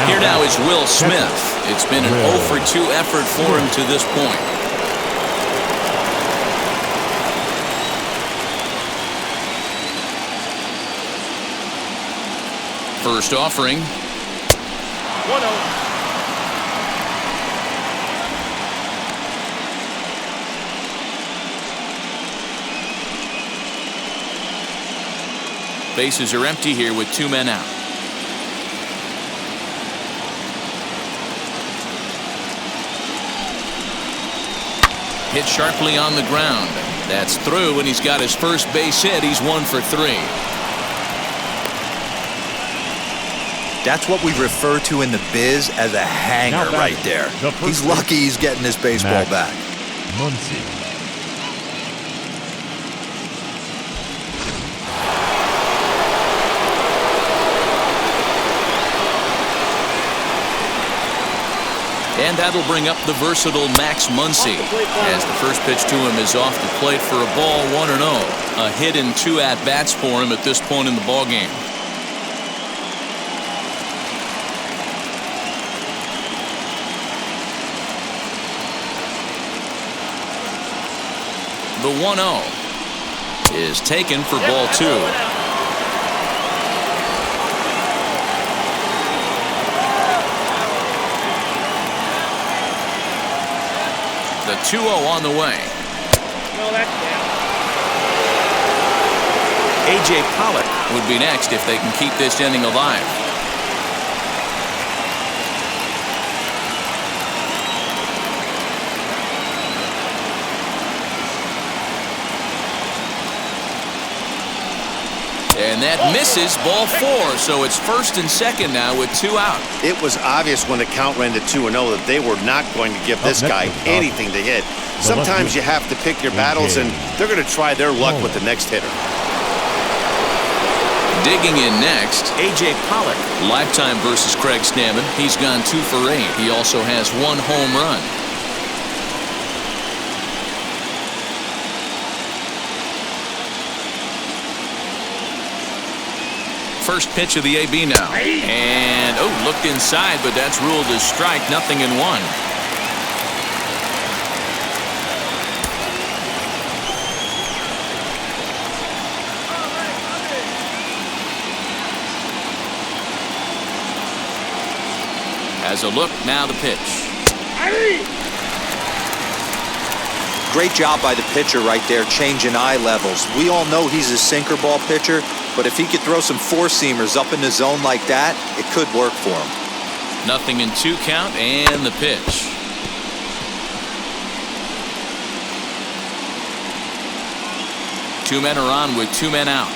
Here now is Will Smith. It's been an 0-for-2 effort for him to this point. First offering. 1-0. Bases are empty here with 2 men out. Hit sharply on the ground. That's through, and he's got his first base hit. He's 1 for 3. That's what we refer to in the biz as a hanger right there. He's lucky he's getting this baseball back. Muncy. And that'll bring up the versatile Max Muncy, as the first pitch to him is off the plate for a ball, 1-0. A hit in 2 at-bats for him at this point in the ballgame. The 1-0 is taken for ball 2. The 2-0 on the way. No, that's down. A.J. Pollock would be next if they can keep this inning alive. And that misses, ball 4. So it's first and second now with 2 out. It was obvious when the count ran to 2-0 that they were not going to give this guy anything to hit. Sometimes you have to pick your battles, and they're going to try their luck with the next hitter. Digging in next, A.J. Pollock. Lifetime versus Craig Stammen. He's gone 2 for 8. He also has 1 home run. First pitch of the AB now. And, looked inside, but that's ruled as strike. 0-1. As a look, now the pitch. Great job by the pitcher right there, changing eye levels. We all know he's a sinker ball pitcher, but if he could throw some four-seamers up in the zone like that, it could work for him. 0-2 count, and the pitch. Two men are on with 2 men out.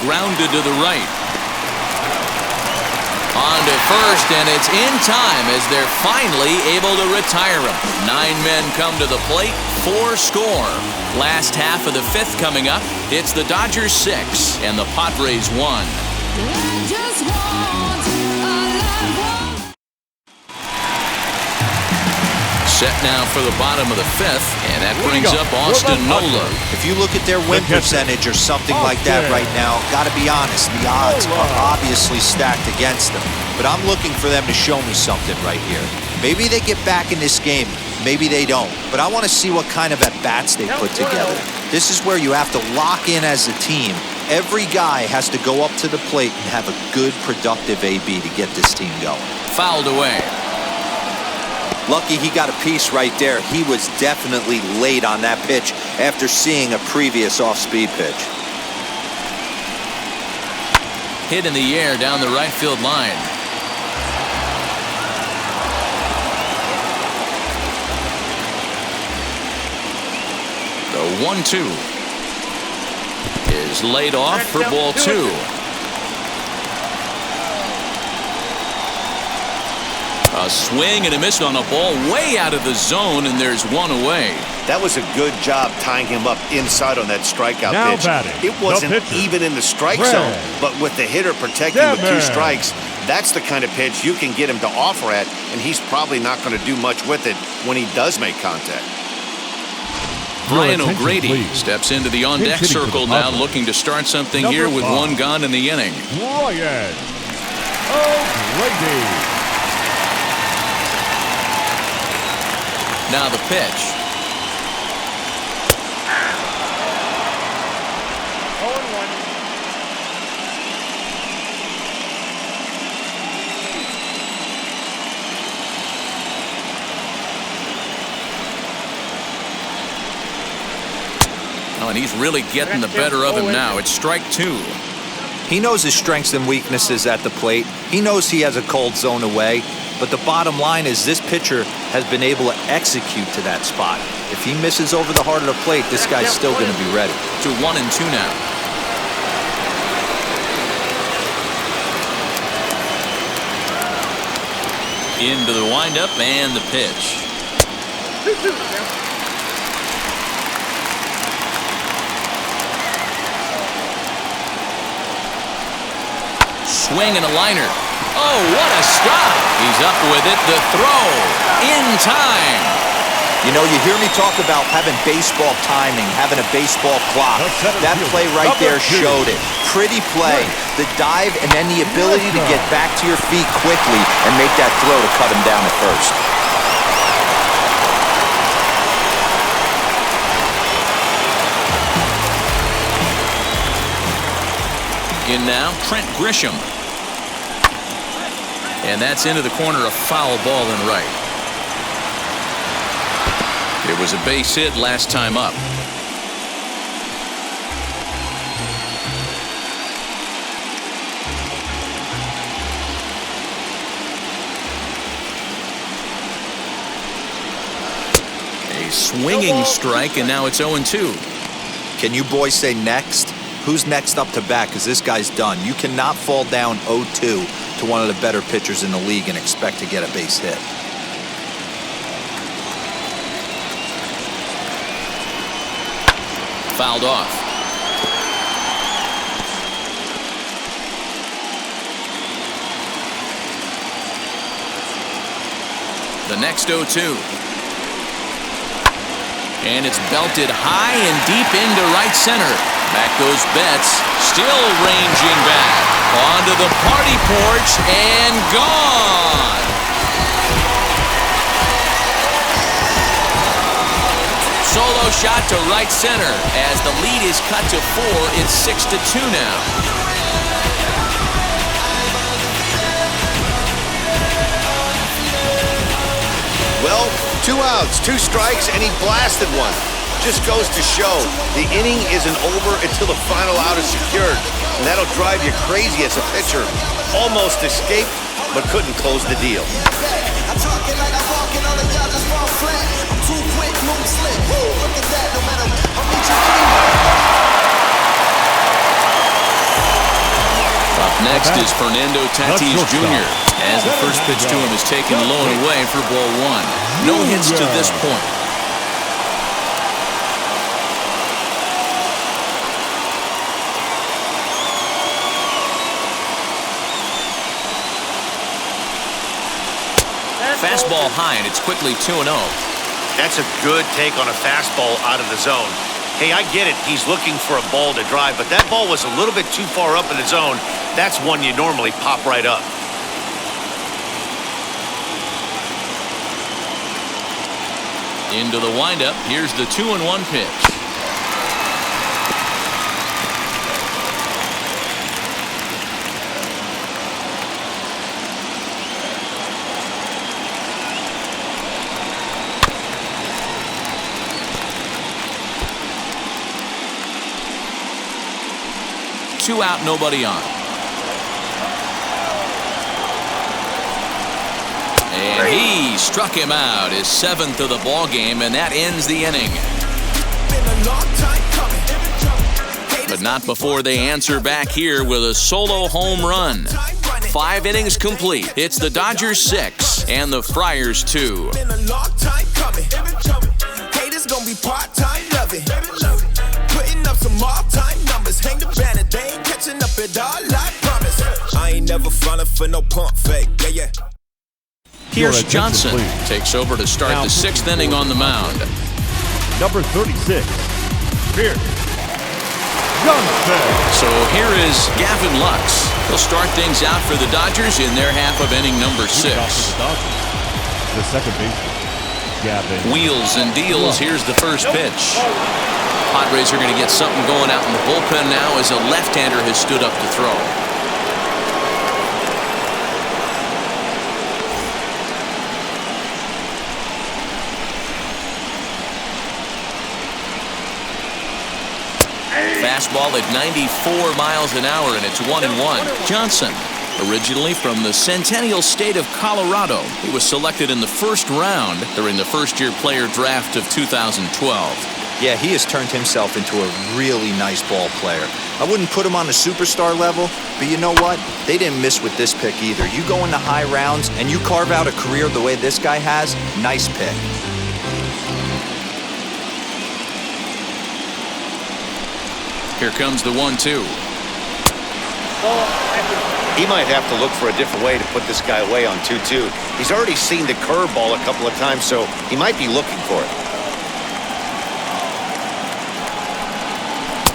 Grounded to the right. On to first, and it's in time as they're finally able to retire him. 9 men come to the plate, 4 score. Last half of the 5th coming up. It's the Dodgers 6 and the Padres 1. Set now for the bottom of the 5th, and that brings up Austin Nola. If you look at their win percentage or something like that right now, got to be honest, the odds are obviously stacked against them. But I'm looking for them to show me something right here. Maybe they get back in this game, maybe they don't. But I want to see what kind of at-bats they put together. This is where you have to lock in as a team. Every guy has to go up to the plate and have a good, productive AB to get this team going. Fouled away. Lucky he got a piece right there. He was definitely late on that pitch after seeing a previous off-speed pitch. Hit in the air down the right field line. The 1-2 is laid off for ball 2. A swing and a miss on a ball way out of the zone, and there's one away. That was a good job tying him up inside on that strikeout Now pitch. batting, It wasn't the pitcher, even in the strike Red. zone, but with the hitter protecting with 2 strikes, that's the kind of pitch you can get him to offer at, and he's probably not going to do much with it when he does make contact. Brian attention, O'Grady please. steps into the on-deck Hitting for the circle now, Padres. looking to start something Number here with 5. 1 gone in the inning. Brian O'Grady. Now the pitch. 0-1. Oh, and he's really getting the better of him now. It's strike 2. He knows his strengths and weaknesses at the plate. He knows he has a cold zone away. But the bottom line is this pitcher has been able to execute to that spot. If he misses over the heart of the plate, this guy's still going to be ready. To 1-2 now. Into the windup and the pitch. 2-2. Swing and a liner. Oh, what a stop. He's up with it. The throw in time. You know, you hear me talk about having baseball timing, having a baseball clock. That play right there showed it. Pretty play. The dive and then the ability to get back to your feet quickly and make that throw to cut him down at first. In now, Trent Grisham. And that's into the corner, a foul ball and right. It was a base hit last time up. A swinging strike, and now it's 0-2. Can you boys say next? Who's next up to bat? Because this guy's done. You cannot fall down 0-2 to one of the better pitchers in the league and expect to get a base hit. Fouled off. The next 0-2. And it's belted high and deep into right center. Back goes Betts, still ranging back. Onto the party porch and gone. Solo shot to right center. As the lead is cut to 4, it's 6-2 now. Well, 2 outs, 2 strikes, and he blasted one. Just goes to show the inning isn't over until the final out is secured, and that'll drive you crazy as a pitcher. Almost escaped, but couldn't close the deal. Up next is Fernando Tatís Jr. as the first pitch to him is taken low and away for ball 1. No hits to this point. Fastball high, and it's quickly 2-0. That's a good take on a fastball out of the zone. Hey, I get it. He's looking for a ball to drive, but that ball was a little bit too far up in the zone. That's one you normally pop right up. Into the windup. Here's the 2-1 pitch. Two out, nobody on. And he struck him out, his 7th of the ball game, and that ends the inning. But not before they answer back here with a solo home run. 5 innings complete. It's the Dodgers 6 and the Friars 2. Haters gonna be part-time loving. Putting up some all-time numbers. Hang the banner, they ain't catching up at all, I promise. I ain't never falling for no pump fake. Yeah. Here's Johnson. Takes over to start the 6th inning on the mound. Number 36, Pierce Johnson. So here is Gavin Lux. He'll start things out for the Dodgers in their half of inning number 6. The second baseman, Gavin. Wheels and deals. Here's the first pitch. Padres are going to get something going out in the bullpen now as a left-hander has stood up to throw. Fastball at 94 miles an hour, and it's 1-1. Johnson, originally from the Centennial State of Colorado, he was selected in the first round during the first-year player draft of 2012. Yeah, he has turned himself into a really nice ball player. I wouldn't put him on a superstar level, but you know what? They didn't miss with this pick either. You go into high rounds and you carve out a career the way this guy has, nice pick. Here comes the 1-2. He might have to look for a different way to put this guy away on 2-2. He's already seen the curveball a couple of times, so he might be looking for it.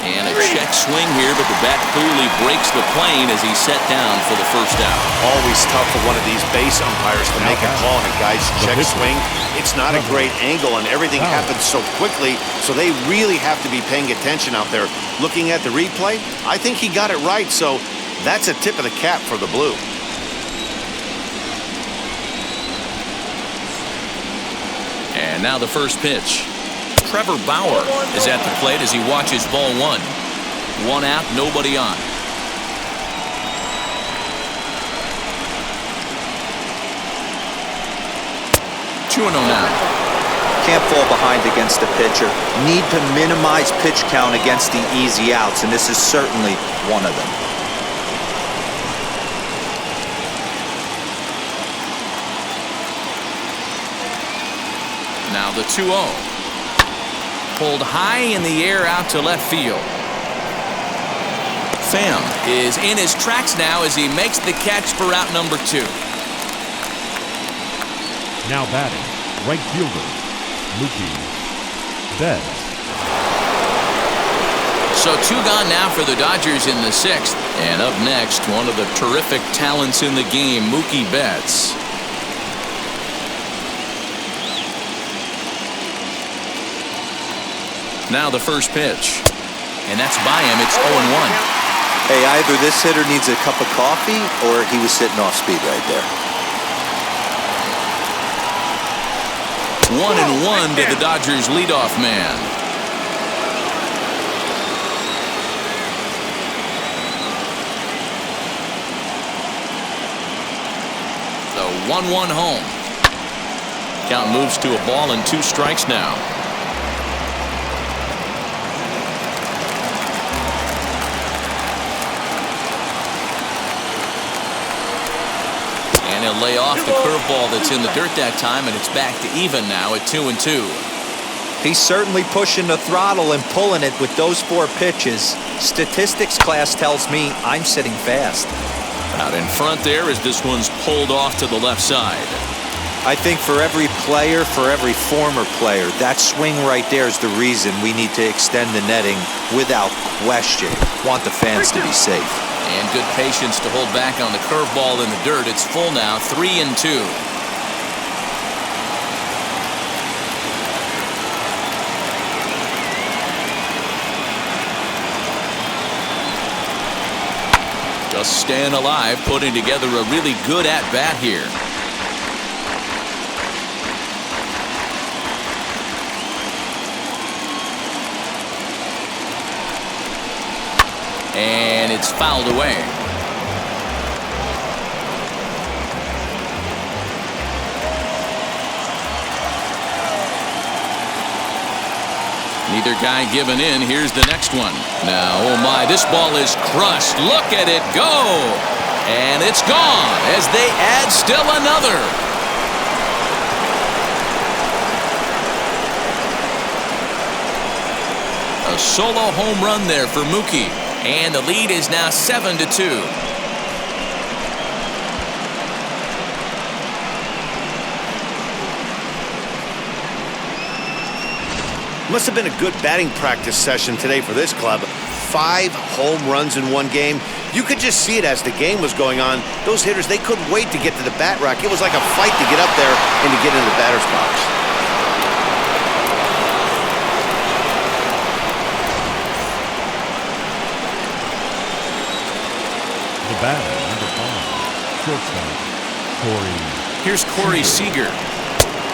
And a check swing here, but the bat clearly breaks the plane as he's set down for the first out. Always tough for one of these base umpires to make a call on a guy's check swing. It's not a great angle, and everything happens so quickly, so they really have to be paying attention out there. Looking at the replay, I think he got it right, so that's a tip of the cap for the Blue. And now the first pitch. Trevor Bauer is at the plate as he watches ball 1. 1 out, nobody on. Now. Can't fall behind against the pitcher. Need to minimize pitch count against the easy outs, and this is certainly one of them. Now the 2-0. Pulled high in the air out to left field. Pham is in his tracks now as he makes the catch for out number 2. Now batting, right fielder, Mookie Betts. So 2 gone now for the Dodgers in the 6th. And up next, one of the terrific talents in the game, Mookie Betts. Now the first pitch. And that's by him. It's 0-1. Hey, either this hitter needs a cup of coffee or he was sitting off speed right there. 1-1 to the Dodgers leadoff man. The 1-1 home. Count moves to a ball and 2 strikes now. And he'll lay off the curveball that's in the dirt that time, and it's back to even now at 2-2. He's certainly pushing the throttle and pulling it with those 4 pitches. Statistics class tells me I'm sitting fast. Out in front there as this one's pulled off to the left side. I think for every player, for every former player, that swing right there is the reason we need to extend the netting without question. Want the fans to be safe. And good patience to hold back on the curveball in the dirt. It's full now, 3-2. Just staying alive, putting together a really good at-bat here. And it's fouled away. Neither guy giving in. Here's the next one. Now, oh my, this ball is crushed. Look at it go. And it's gone as they add still another. A solo home run there for Mookie. And the lead is now 7-2. Must have been a good batting practice session today for this club. 5 home runs in one game. You could just see it as the game was going on. Those hitters, they couldn't wait to get to the bat rack. It was like a fight to get up there and to get into the batter's box. The batter, number 5, shortstop, Corey. Here's Corey Seager.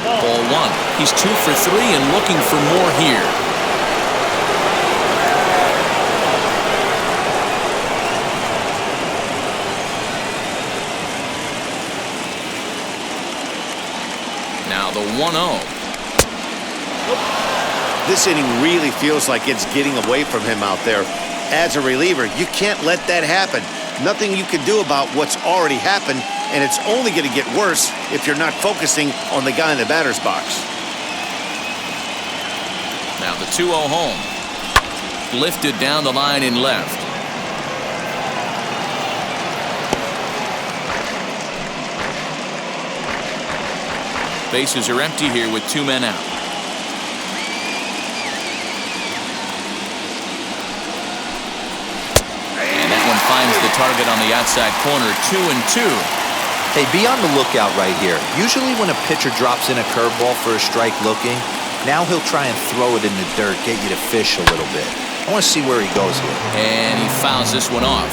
Ball 1. He's 2 for 3 and looking for more here. Now the 1-0. This inning really feels like it's getting away from him out there. As a reliever, you can't let that happen. Nothing you can do about what's already happened, and it's only going to get worse if you're not focusing on the guy in the batter's box. Now the 2-0 home. Lifted down the line in left. Bases are empty here with 2 men out. Finds the target on the outside corner. 2-2. Hey, be on the lookout right here. Usually when a pitcher drops in a curveball for a strike looking, now he'll try and throw it in the dirt, get you to fish a little bit. I want to see where he goes here. And he fouls this one off.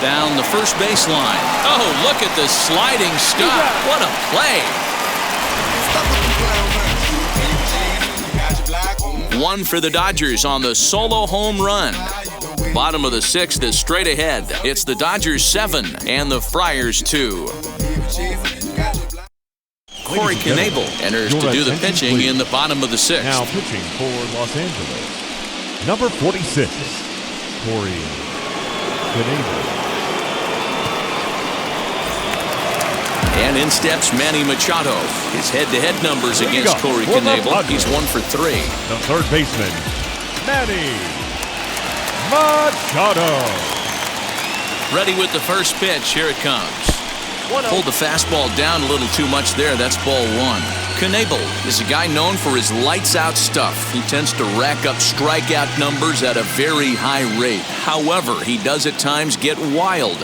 Down the first baseline. Oh, look at the sliding stop. What a play. 1 for the Dodgers on the solo home run. Bottom of the 6th is straight ahead. It's the Dodgers 7 and the Friars 2. Corey Knebel enters to do the pitching in the bottom of the 6th. Now pitching for Los Angeles, number 46, Corey Knebel. And in steps Manny Machado. His head-to-head numbers against Corey Knebel. He's 1 for 3. The third baseman, Manny Machado. Ready with the first pitch. Here it comes. Pulled the fastball down a little too much there. That's ball 1. Knebel is a guy known for his lights-out stuff. He tends to rack up strikeout numbers at a very high rate. However, he does at times get wild.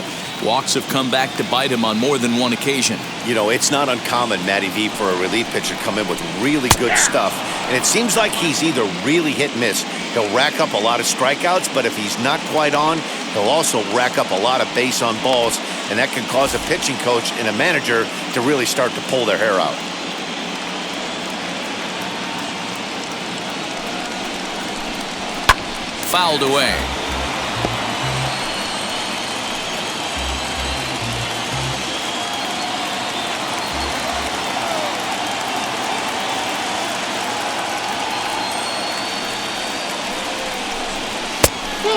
Walks have come back to bite him on more than one occasion. You know, it's not uncommon, Matty V, for a relief pitcher to come in with really good stuff. And it seems like he's either really hit and miss. He'll rack up a lot of strikeouts, but if he's not quite on, he'll also rack up a lot of base on balls. And that can cause a pitching coach and a manager to really start to pull their hair out. Fouled away.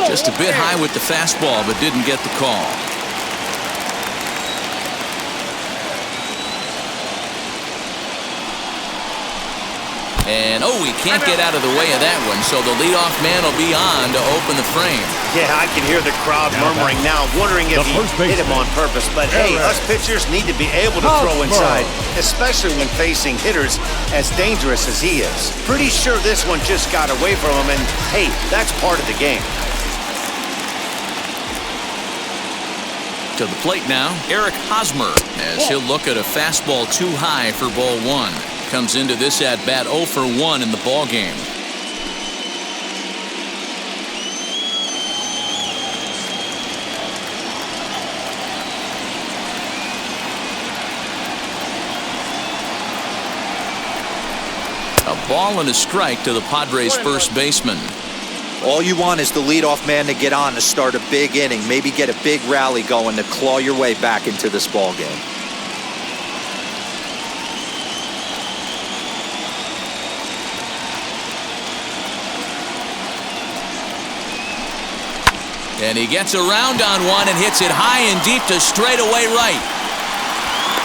Just a bit high with the fastball, but didn't get the call. And, oh, he can't get out of the way of that one, so the leadoff man will be on to open the frame. Yeah, I can hear the crowd murmuring now, wondering if he hit him on purpose. But, hey, us pitchers need to be able to throw inside, especially when facing hitters as dangerous as he is. Pretty sure this one just got away from him, and, hey, that's part of the game. To the plate now, Eric Hosmer, as he'll look at a fastball too high for ball 1. Comes into this at-bat 0 for 1 in the ballgame. A ball and a strike to the Padres' first baseman. All you want is the leadoff man to get on to start a big inning, maybe get a big rally going to claw your way back into this ball game. And he gets around on one and hits it high and deep to straightaway right.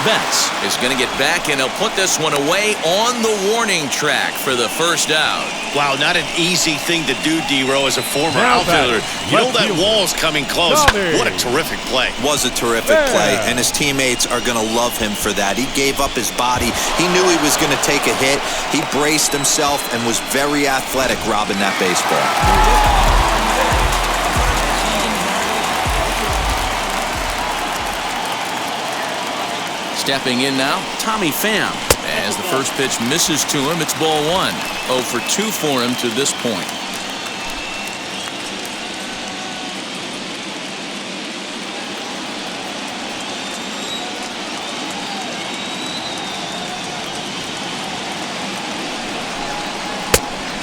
Betts is going to get back, and he'll put this one away on the warning track for the first out. Wow, not an easy thing to do, D-Row, as a former outfielder. You know that wall's coming close. What a terrific play. Was a terrific play, and his teammates are going to love him for that. He gave up his body. He knew he was going to take a hit. He braced himself and was very athletic robbing that baseball. Stepping in now, Tommy Pham. As the first pitch misses to him, it's ball one. 0 for 2 for him to this point.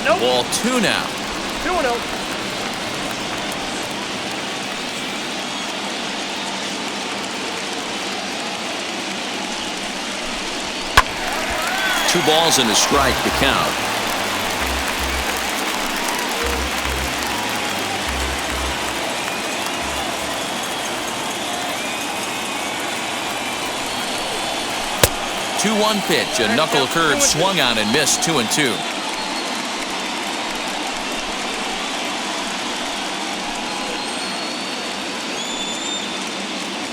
Nope. Ball 2 now. 2-0. Two balls and a strike to count. Two-one pitch, a knuckle curve swung on and missed. 2-2.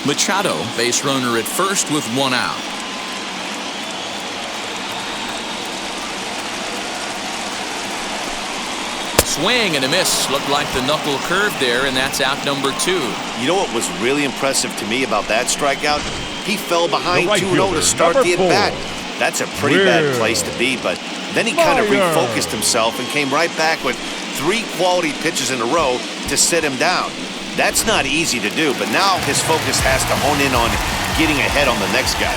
Machado, base runner at first with 1 out. Swing and a miss. Looked like the knuckle curve there, and that's out number 2. You know what was really impressive to me about that strikeout? He fell behind 2-0 to start the at-bat. That's a pretty bad place to be, but then he kind of refocused himself and came right back with 3 quality pitches in a row to sit him down. That's not easy to do, but now his focus has to hone in on getting ahead on the next guy.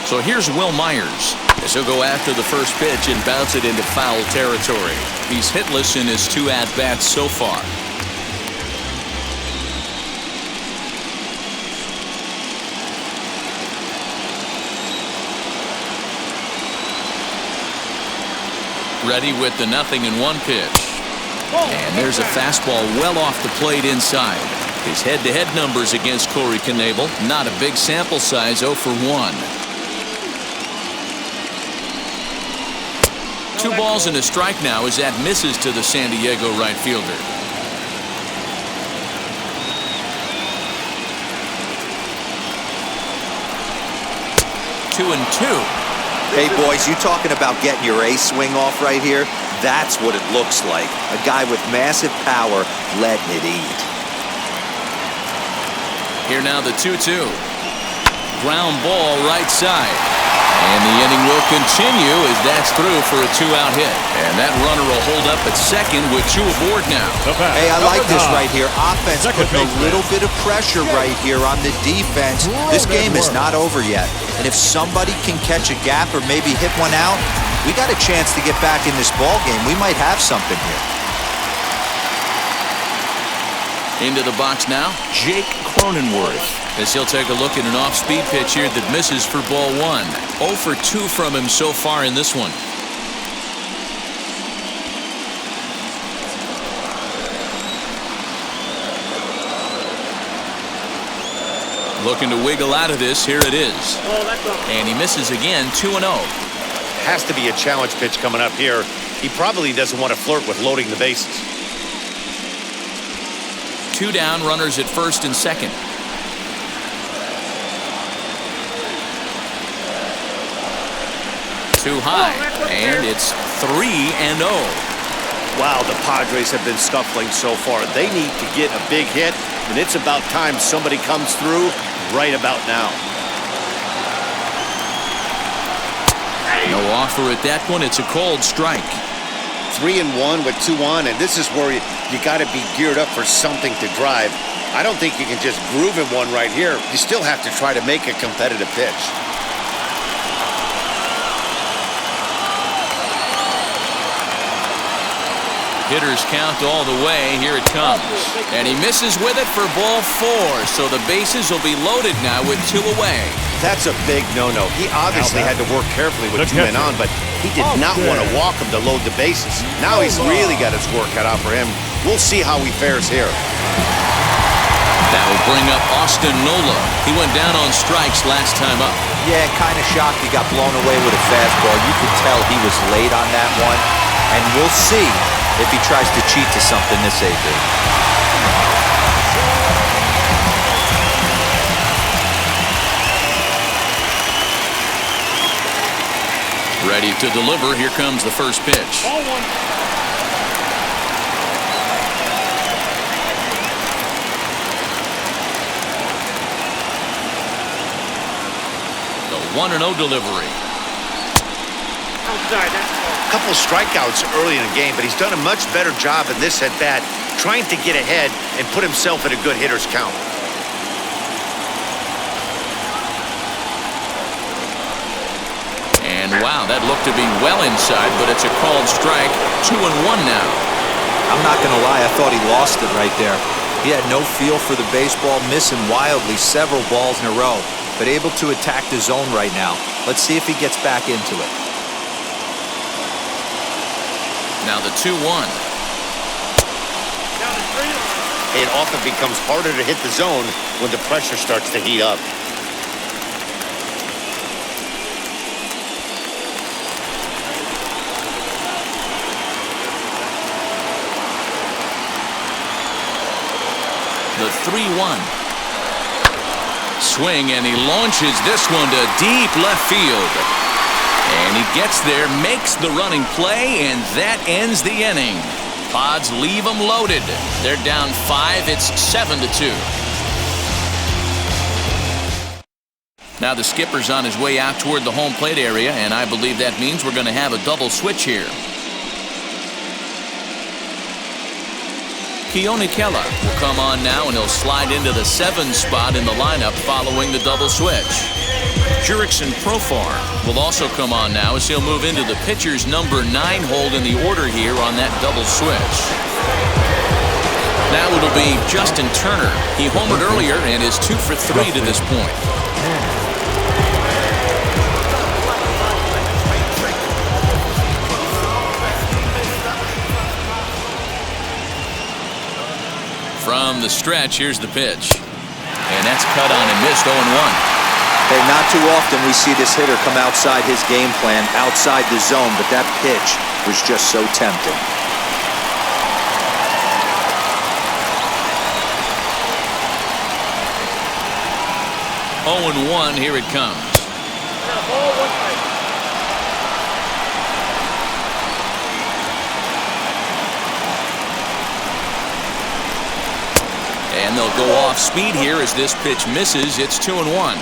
So here's Will Myers, as he'll go after the first pitch and bounce it into foul territory. He's hitless in his 2 at-bats so far. Ready with the 0-1 pitch. And there's a fastball well off the plate inside. His head-to-head numbers against Corey Knebel, not a big sample size, 0 for 1. 2 balls and a strike now as that misses to the San Diego right fielder. 2-2. Hey, boys, you talking about getting your ace swing off right here? That's what it looks like. A guy with massive power letting it eat. Here now the 2-2. Ground ball right side. And the inning will continue as that's through for a 2-out hit. And that runner will hold up at second with 2 aboard now. Hey, I like this right here. Offense putting a little bit of pressure right here on the defense. This game is not over yet. And if somebody can catch a gap or maybe hit one out, we got a chance to get back in this ball game. We might have something here. Into the box now, Jake Cronenworth. As he'll take a look at an off-speed pitch here that misses for ball 1. 0 for 2 from him so far in this one. Looking to wiggle out of this. Here it is. And he misses again. 2-0. Has to be a challenge pitch coming up here. He probably doesn't want to flirt with loading the bases. 2 down, runners at first and second. Too high, and it's 3-0. Wow, the Padres have been scuffling so far. They need to get a big hit, and it's about time somebody comes through right about now. No offer at that one. It's a cold strike. 3-1 with 2 on, and this is where you got to be geared up for something to drive. I don't think you can just groove in one right here. You still have to try to make a competitive pitch. Hitters count all the way. Here it comes. And he misses with it for ball 4. So the bases will be loaded now with 2 away. That's a big no-no. He obviously had to work carefully with 2 men on, but he did not want to walk him to load the bases. Now he's really got his work cut out for him. We'll see how he fares here. That will bring up Austin Nola. He went down on strikes last time up. Yeah, kind of shocked he got blown away with a fastball. You could tell he was late on that one. And we'll see if he tries to cheat to something this AB. Ready to deliver. Here comes the first pitch. Ball 1. The 1-0 delivery. Outside, that's ball. A couple of strikeouts early in the game, but he's done a much better job in this at-bat, trying to get ahead and put himself in a good hitter's count. And wow, that looked to be well inside, but it's a called strike. 2-1 now. I'm not going to lie, I thought he lost it right there. He had no feel for the baseball, missing wildly several balls in a row, but able to attack the zone right now. Let's see if he gets back into it. Now the 2-1. Down the 3 line. It often becomes harder to hit the zone when the pressure starts to heat up. The 3-1. Swing, and he launches this one to deep left field. And he gets there, makes the running play, and that ends the inning. Pods leave them loaded. They're down 5. It's 7-2. Now the skipper's on his way out toward the home plate area, and I believe that means we're going to have a double switch here. Keone Kela will come on now, and he'll slide into the 7 spot in the lineup following the double switch. Jurickson Profar will also come on now as he'll move into the pitcher's number 9 hold in the order here on that double switch. Now it'll be Justin Turner. He homered earlier and is 2 for 3 to this point. From the stretch, here's the pitch. And that's cut on and missed. 0-1. Hey, not too often we see this hitter come outside his game plan, outside the zone, but that pitch was just so tempting. 0-1, here it comes. Ball 1. And they'll go off speed here as this pitch misses. It's 2-1.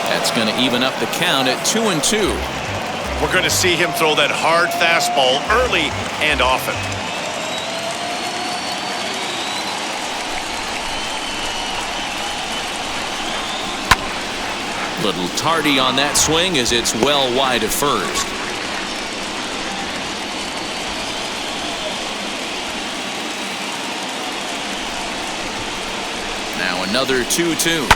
That's going to even up the count at 2-2. We're going to see him throw that hard fastball early and often. Little tardy on that swing as it's well wide of first. Now another 2-2.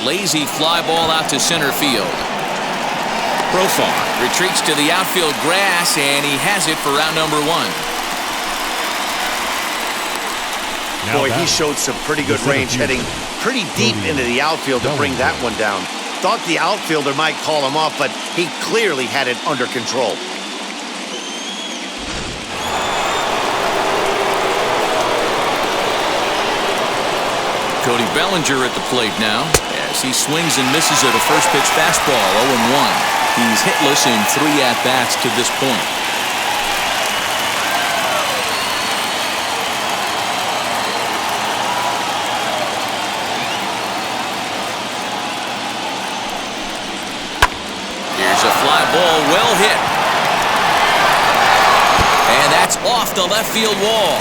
Lazy fly ball out to center field. Profar retreats to the outfield grass, and he has it for round number 1. Boy, he showed some pretty good range, heading pretty deep into the outfield to bring that one down. Thought the outfielder might call him off, but he clearly had it under control. Cody Bellinger at the plate now as he swings and misses at a first pitch fastball. 0-1. He's hitless in 3 at-bats to this point. off the left field wall.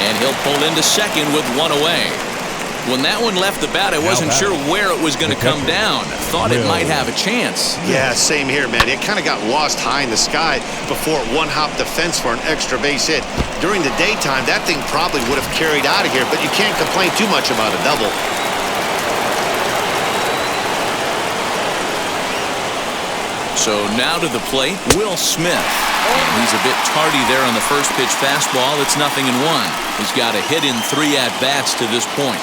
And he'll pull into second with one away. When that one left the bat, I wasn't sure where it was going to come down. Thought it might have a chance. Yeah, same here, man. It kind of got lost high in the sky before it one-hopped the fence for an extra base hit. During the daytime, that thing probably would have carried out of here, but you can't complain too much about a double. So now to the plate, Will Smith. And he's a bit tardy there on the first pitch fastball. It's 0-1. He's got a hit in 3 at-bats to this point.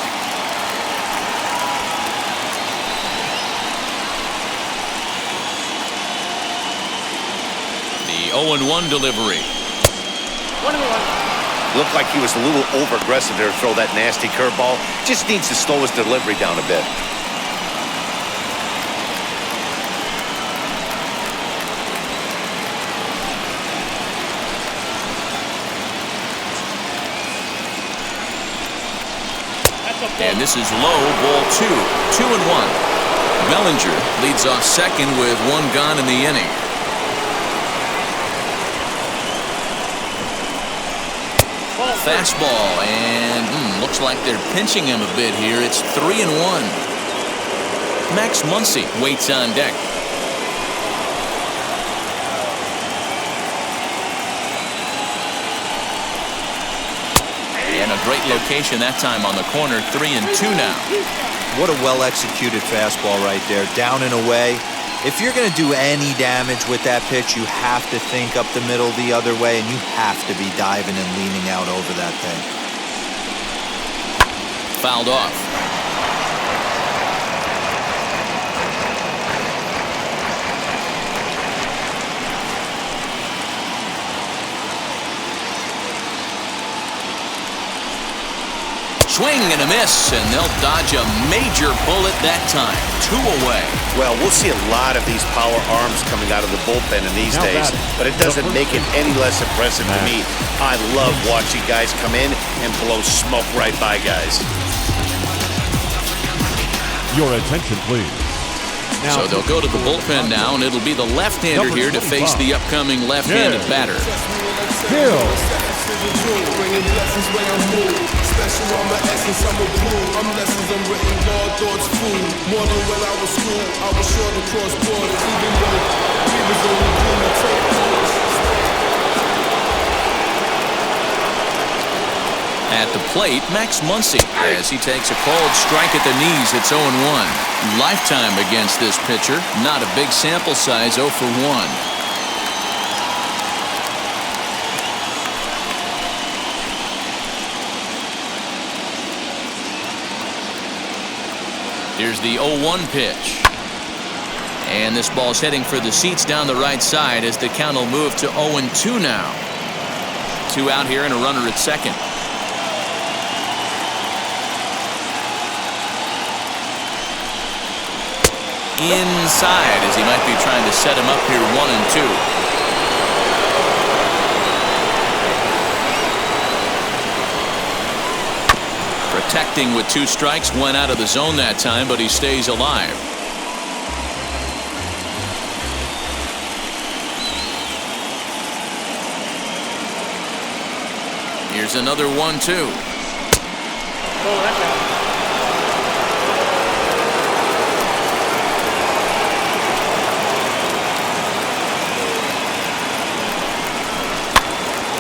The 0-1 delivery. 1-1. Looked like he was a little over-aggressive there to throw that nasty curveball. Just needs to slow his delivery down a bit. And this is low, ball 2. 2-1. Bellinger leads off second with 1 gone in the inning. Fastball, and looks like they're pinching him a bit here. It's 3-1. Max Muncy waits on deck. And a great location that time on the corner. 3-2 now. What a well-executed fastball right there. Down and away. If you're going to do any damage with that pitch, you have to think up the middle the other way, and you have to be diving and leaning out over that thing. Fouled off. Swing and a miss, and they'll dodge a major bullet that time. 2 away. Well, we'll see a lot of these power arms coming out of the bullpen in these days, but it doesn't make it any less impressive to me. I love watching guys come in and blow smoke right by guys. Your attention, please. So they'll go to the bullpen now, and it'll be the left-hander here to face the upcoming left-handed batter. Bringing blessings when I move. Special on my essence, I'm a blue. I'm lessons, I'm written, God thoughts food. More than when I was school, I was sure to cross borders. Even though we was only doing the take orders. At the plate, Max Muncy, as he takes a cold strike at the knees. It's 0-1. Lifetime against this pitcher. Not a big sample size, 0 for 1. Here's the 0-1 pitch. And this ball's heading for the seats down the right side as the count will move to 0-2 now. 2 out here and a runner at second. Inside as he might be trying to set him up here 1-2. Protecting with 2 strikes, went out of the zone that time, but he stays alive. Here's another 1-2.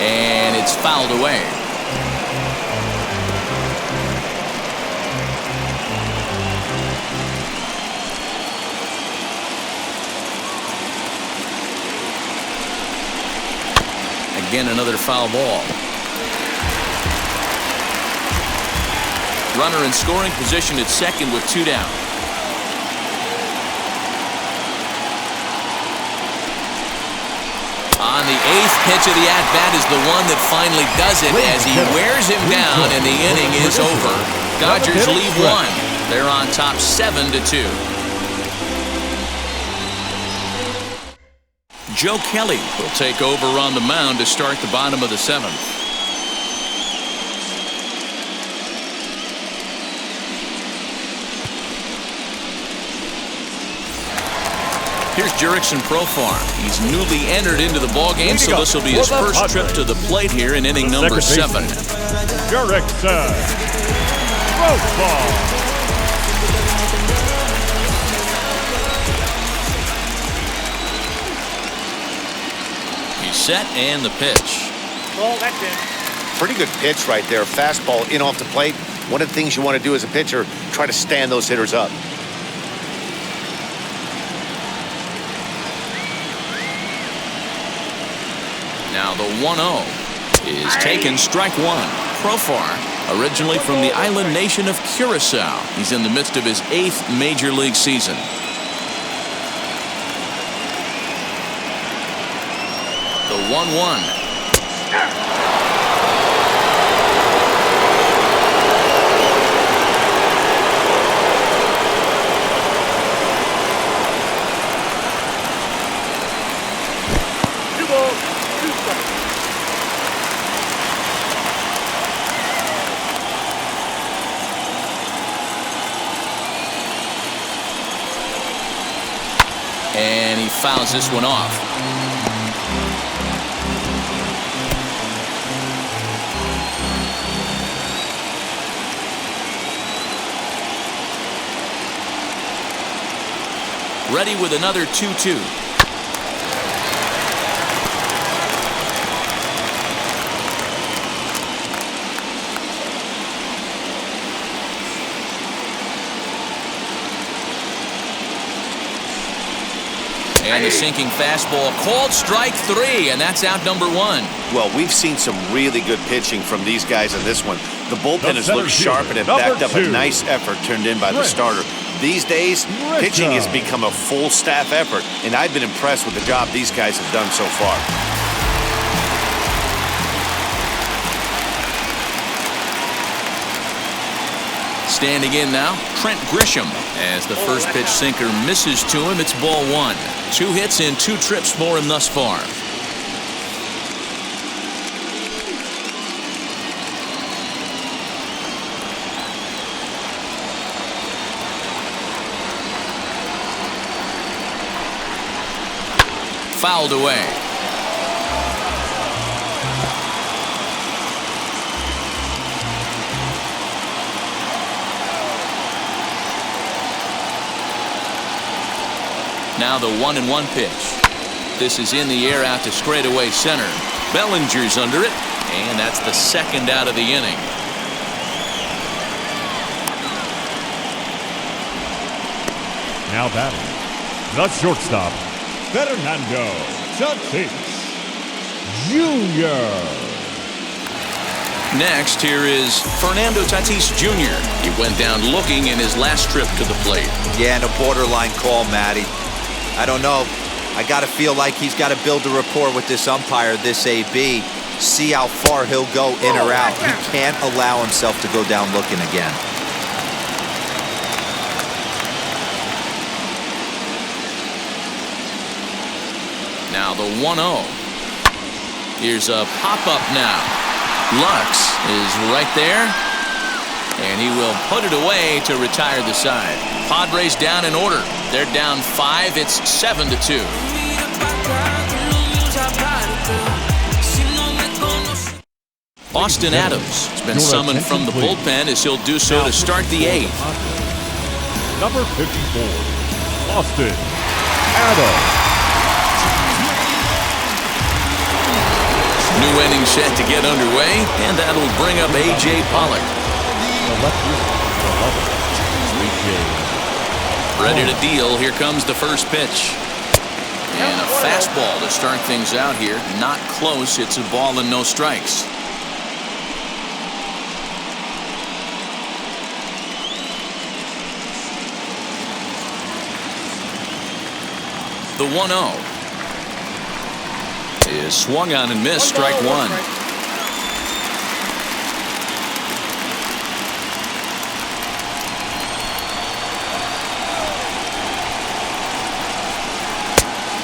And it's fouled away. Again, another foul ball. Runner in scoring position at second with 2 down. On the 8th pitch of the at-bat is the one that finally does it as he wears him down, and the inning is over. Dodgers leave 1. They're on top 7-2. Joe Kelly will take over on the mound to start the bottom of the 7th. Here's Jurickson Profar. He's newly entered into the ballgame, so this will be his first trip to the plate here in inning number 7. Jurickson Profar. He's set and the pitch. Ball, that's in. Pretty good pitch right there. Fastball in off the plate. One of the things you want to do as a pitcher, try to stand those hitters up. Now the 1-0 is taken, strike one. Profar, originally from the island nation of Curacao. He's in the midst of his 8th major league season. The 1-1. And he fouls this one off. Ready with another 2-2. And the sinking fastball called strike 3, and that's out number 1. Well, we've seen some really good pitching from these guys in this one. The bullpen has looked sharp and it backed up a nice effort turned in by the starter. These days, pitching has become a full staff effort, and I've been impressed with the job these guys have done so far. Standing in now, Trent Grisham. As the first pitch sinker misses to him, it's ball 1. 2 hits in 2 trips for him thus far. Fouled away. Now the 1-1 pitch. This is in the air out to straightaway center. Bellinger's under it, and that's the 2nd out of the inning. Now batting, the shortstop, Fernando Tatís Jr. Next, here is Fernando Tatís Jr. He went down looking in his last trip to the plate. Yeah, and a borderline call, Matty. I don't know. I got to feel like he's got to build a rapport with this umpire, this AB, see how far he'll go in or out. He can't allow himself to go down looking again. Now the 1-0. Here's a pop-up now. Lux is right there, and he will put it away to retire the side. Padres down in order. They're down 5. It's 7-2. Austin Adams has been summoned from the bullpen as he'll do so to start the 8th. Number 54, Austin Adams. New inning set to get underway, and that'll bring up A.J. Pollock. Ready to deal. Here comes the first pitch. And a fastball to start things out here. Not close. It's a ball and no strikes. The 1-0 is swung on and missed. Strike 1.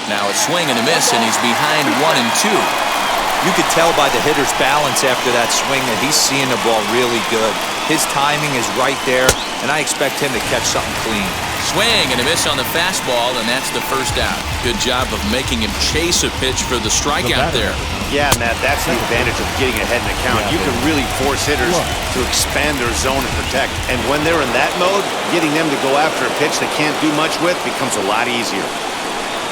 Now it's swing and a miss, and he's behind 1-2. You could tell by the hitter's balance after that swing that he's seeing the ball really good. His timing is right there, and I expect him to catch something clean. Swing and a miss on the fastball, and that's the first out. Good job of making him chase a pitch for the strikeout there. Yeah, Matt, that's the advantage of getting ahead in the count. You can really force hitters to expand their zone and protect. And when they're in that mode, getting them to go after a pitch they can't do much with becomes a lot easier.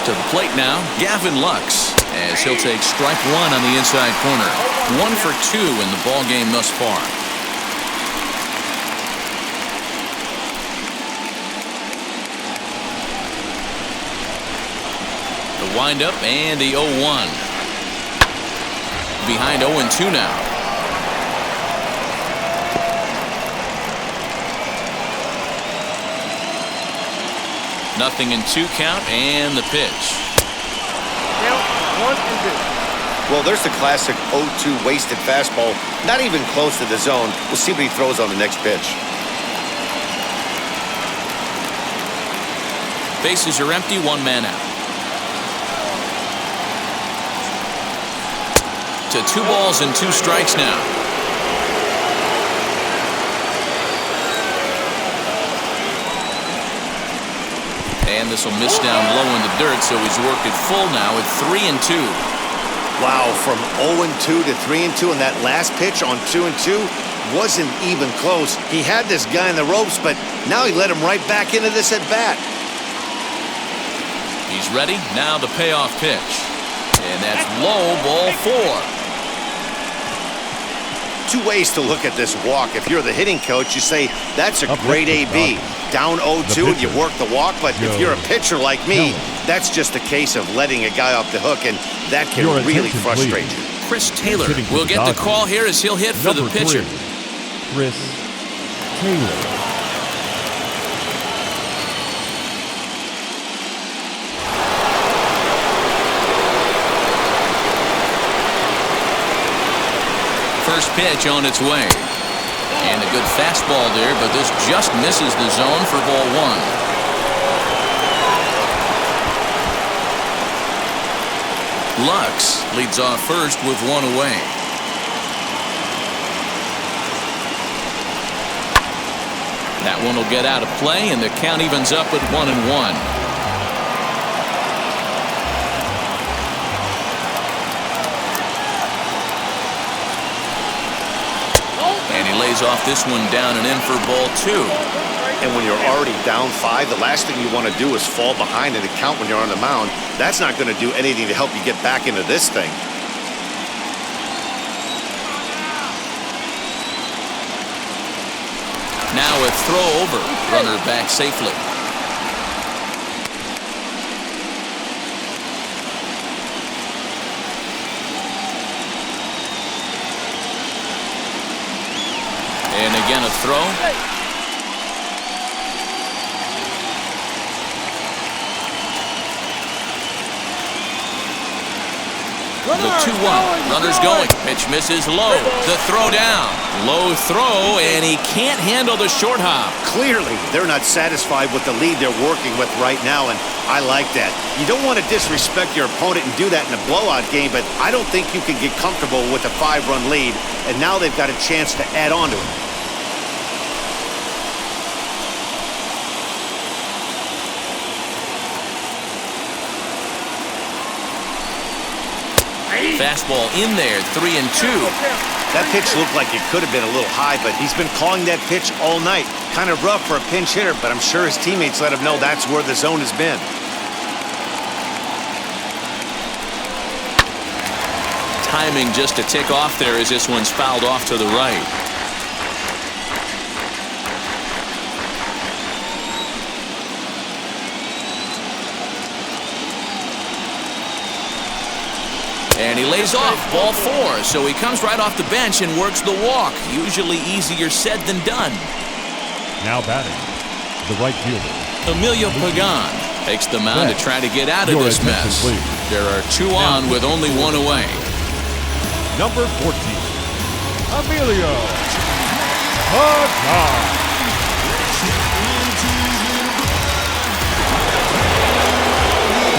To the plate now, Gavin Lux, as he'll take strike one on the inside corner. 1 for 2 in the ball game thus far. The windup and the 0-1. Behind 0-2 now. Nothing in 2 count and the pitch. Count 1 and 2. Well, there's the classic 0-2 wasted fastball. Not even close to the zone. We'll see what he throws on the next pitch. Bases are empty, 1 man out. To 2 balls and 2 strikes now. And this will miss down low in the dirt, so he's worked it full now at 3-2. Wow, from 0-2 to 3-2, and that last pitch on 2-2 wasn't even close. He had this guy in the ropes, but now he let him right back into this at bat. He's ready. Now the payoff pitch. And that's low, ball 4. 2 ways to look at this walk. If you're the hitting coach, you say, that's a great AB. Down 0-2 and you work the walk, but if you're a pitcher like me, that's just a case of letting a guy off the hook, and that can really frustrate you. Chris Taylor will get the call here as he'll hit for the pitcher. Chris Taylor. First pitch on its way. And a good fastball there, but this just misses the zone for ball 1. Lux leads off first with 1 away. That one will get out of play, and the count evens up at 1-1. And he lays off this one down and in for ball 2. And when you're already down 5, the last thing you want to do is fall behind in the count when you're on the mound. That's not going to do anything to help you get back into this thing. Now a throw over. Runner back safely. And again a throw. The 2-1. Runner's going. Pitch misses low. The throw down. Low throw, and he can't handle the short hop. Clearly, they're not satisfied with the lead they're working with right now, and I like that. You don't want to disrespect your opponent and do that in a blowout game, but I don't think you can get comfortable with a 5-run lead, and now they've got a chance to add on to it. Fastball in there, 3-2. That pitch looked like it could have been a little high, but he's been calling that pitch all night. Kind of rough for a pinch hitter, but I'm sure his teammates let him know that's where the zone has been. Timing just to tick off there as this one's fouled off to the right. And he lays off, ball 4, so he comes right off the bench and works the walk. Usually easier said than done. Now batting, the right fielder, Emilio Pagan takes the mound to try to get out of this mess. There are 2 on with only 1 away. Number 14, Emilio Pagan.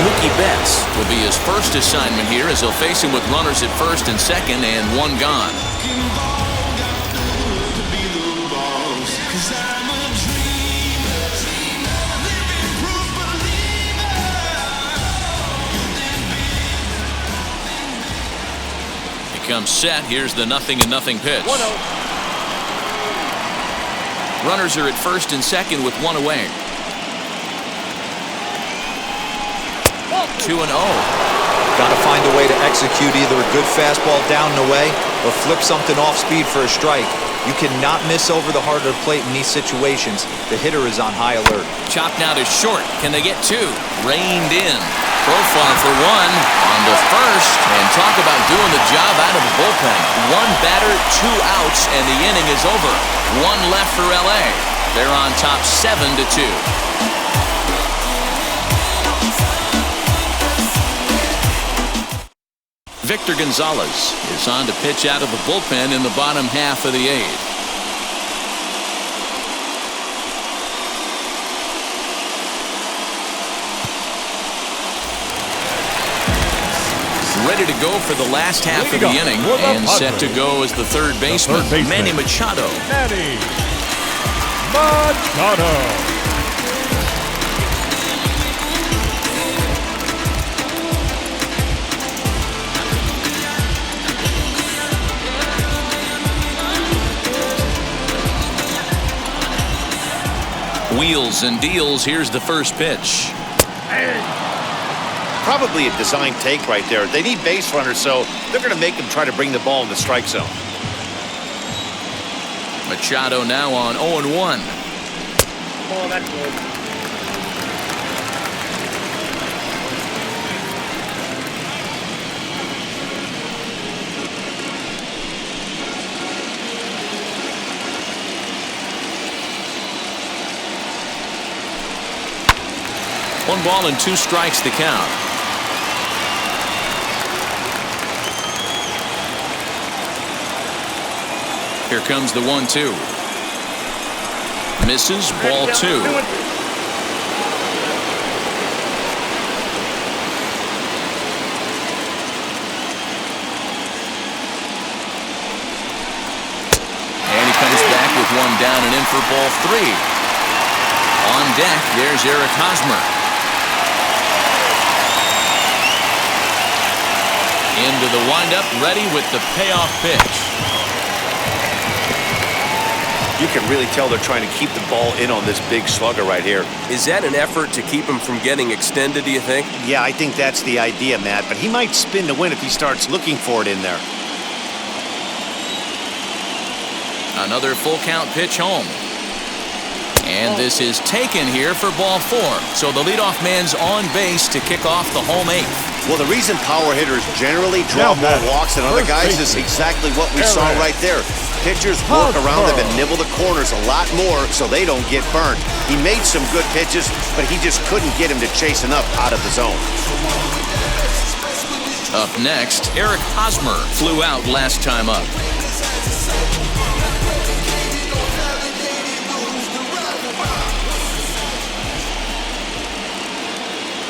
Mookie Betts will be his first assignment here as he'll face him with runners at first and second and 1 gone. comes set. Here's the 0-0 pitch. 1-0. Runners are at first and second with one away. 2-0. Got to find a way to execute either a good fastball down and away or flip something off speed for a strike. You cannot miss over the heart of the plate in these situations. The hitter is on high alert. Chopped now to short. Can they get two? Reined in. Profile for one on the first. And talk about doing the job out of the bullpen. One batter, 2 outs, and the inning is over. One left for LA. They're on top 7-2. Victor Gonzalez is on to pitch out of the bullpen in the bottom half of the 8th. Ready to go for the last half of the inning and set to go as the third baseman, Manny Machado. Manny Machado. Wheels and deals. Here's the first pitch. Probably a design take right there. They need base runners, so they're going to make them try to bring the ball in the strike zone. Machado now on 0-1. Oh, that's good. One ball and 2 strikes to count. Here comes the 1-2. Misses, ball 2. And he comes back with one down and in for ball 3. On deck, there's Eric Hosmer. Into the windup, ready with the payoff pitch. You can really tell they're trying to keep the ball in on this big slugger right here. Is that an effort to keep him from getting extended, do you think? Yeah, I think that's the idea, Matt, but he might spin to win if he starts looking for it in there. Another full count pitch home. And this is taken here for ball 4. So the leadoff man's on base to kick off the home 8th. Well, the reason power hitters generally draw more walks than other guys is exactly what we saw right there. Pitchers work around them and nibble the corners a lot more so they don't get burned. He made some good pitches, but he just couldn't get him to chase enough out of the zone. Up next, Eric Hosmer flew out last time up.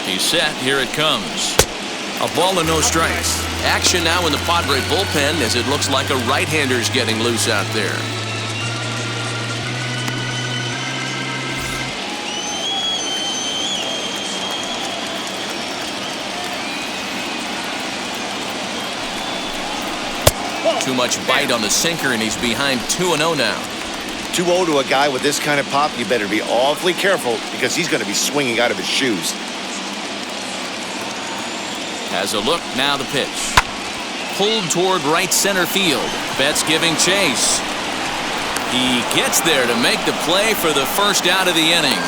He's set. Here it comes. A ball and no strikes. Action now in the Padre bullpen as it looks like a right-hander's getting loose out there. Too much bite on the sinker, and he's behind 2-0 now. 2-0 to a guy with this kind of pop, you better be awfully careful because he's going to be swinging out of his shoes. Has a look, now the pitch. Pulled toward right center field. Betts giving chase. He gets there to make the play for the first out of the inning.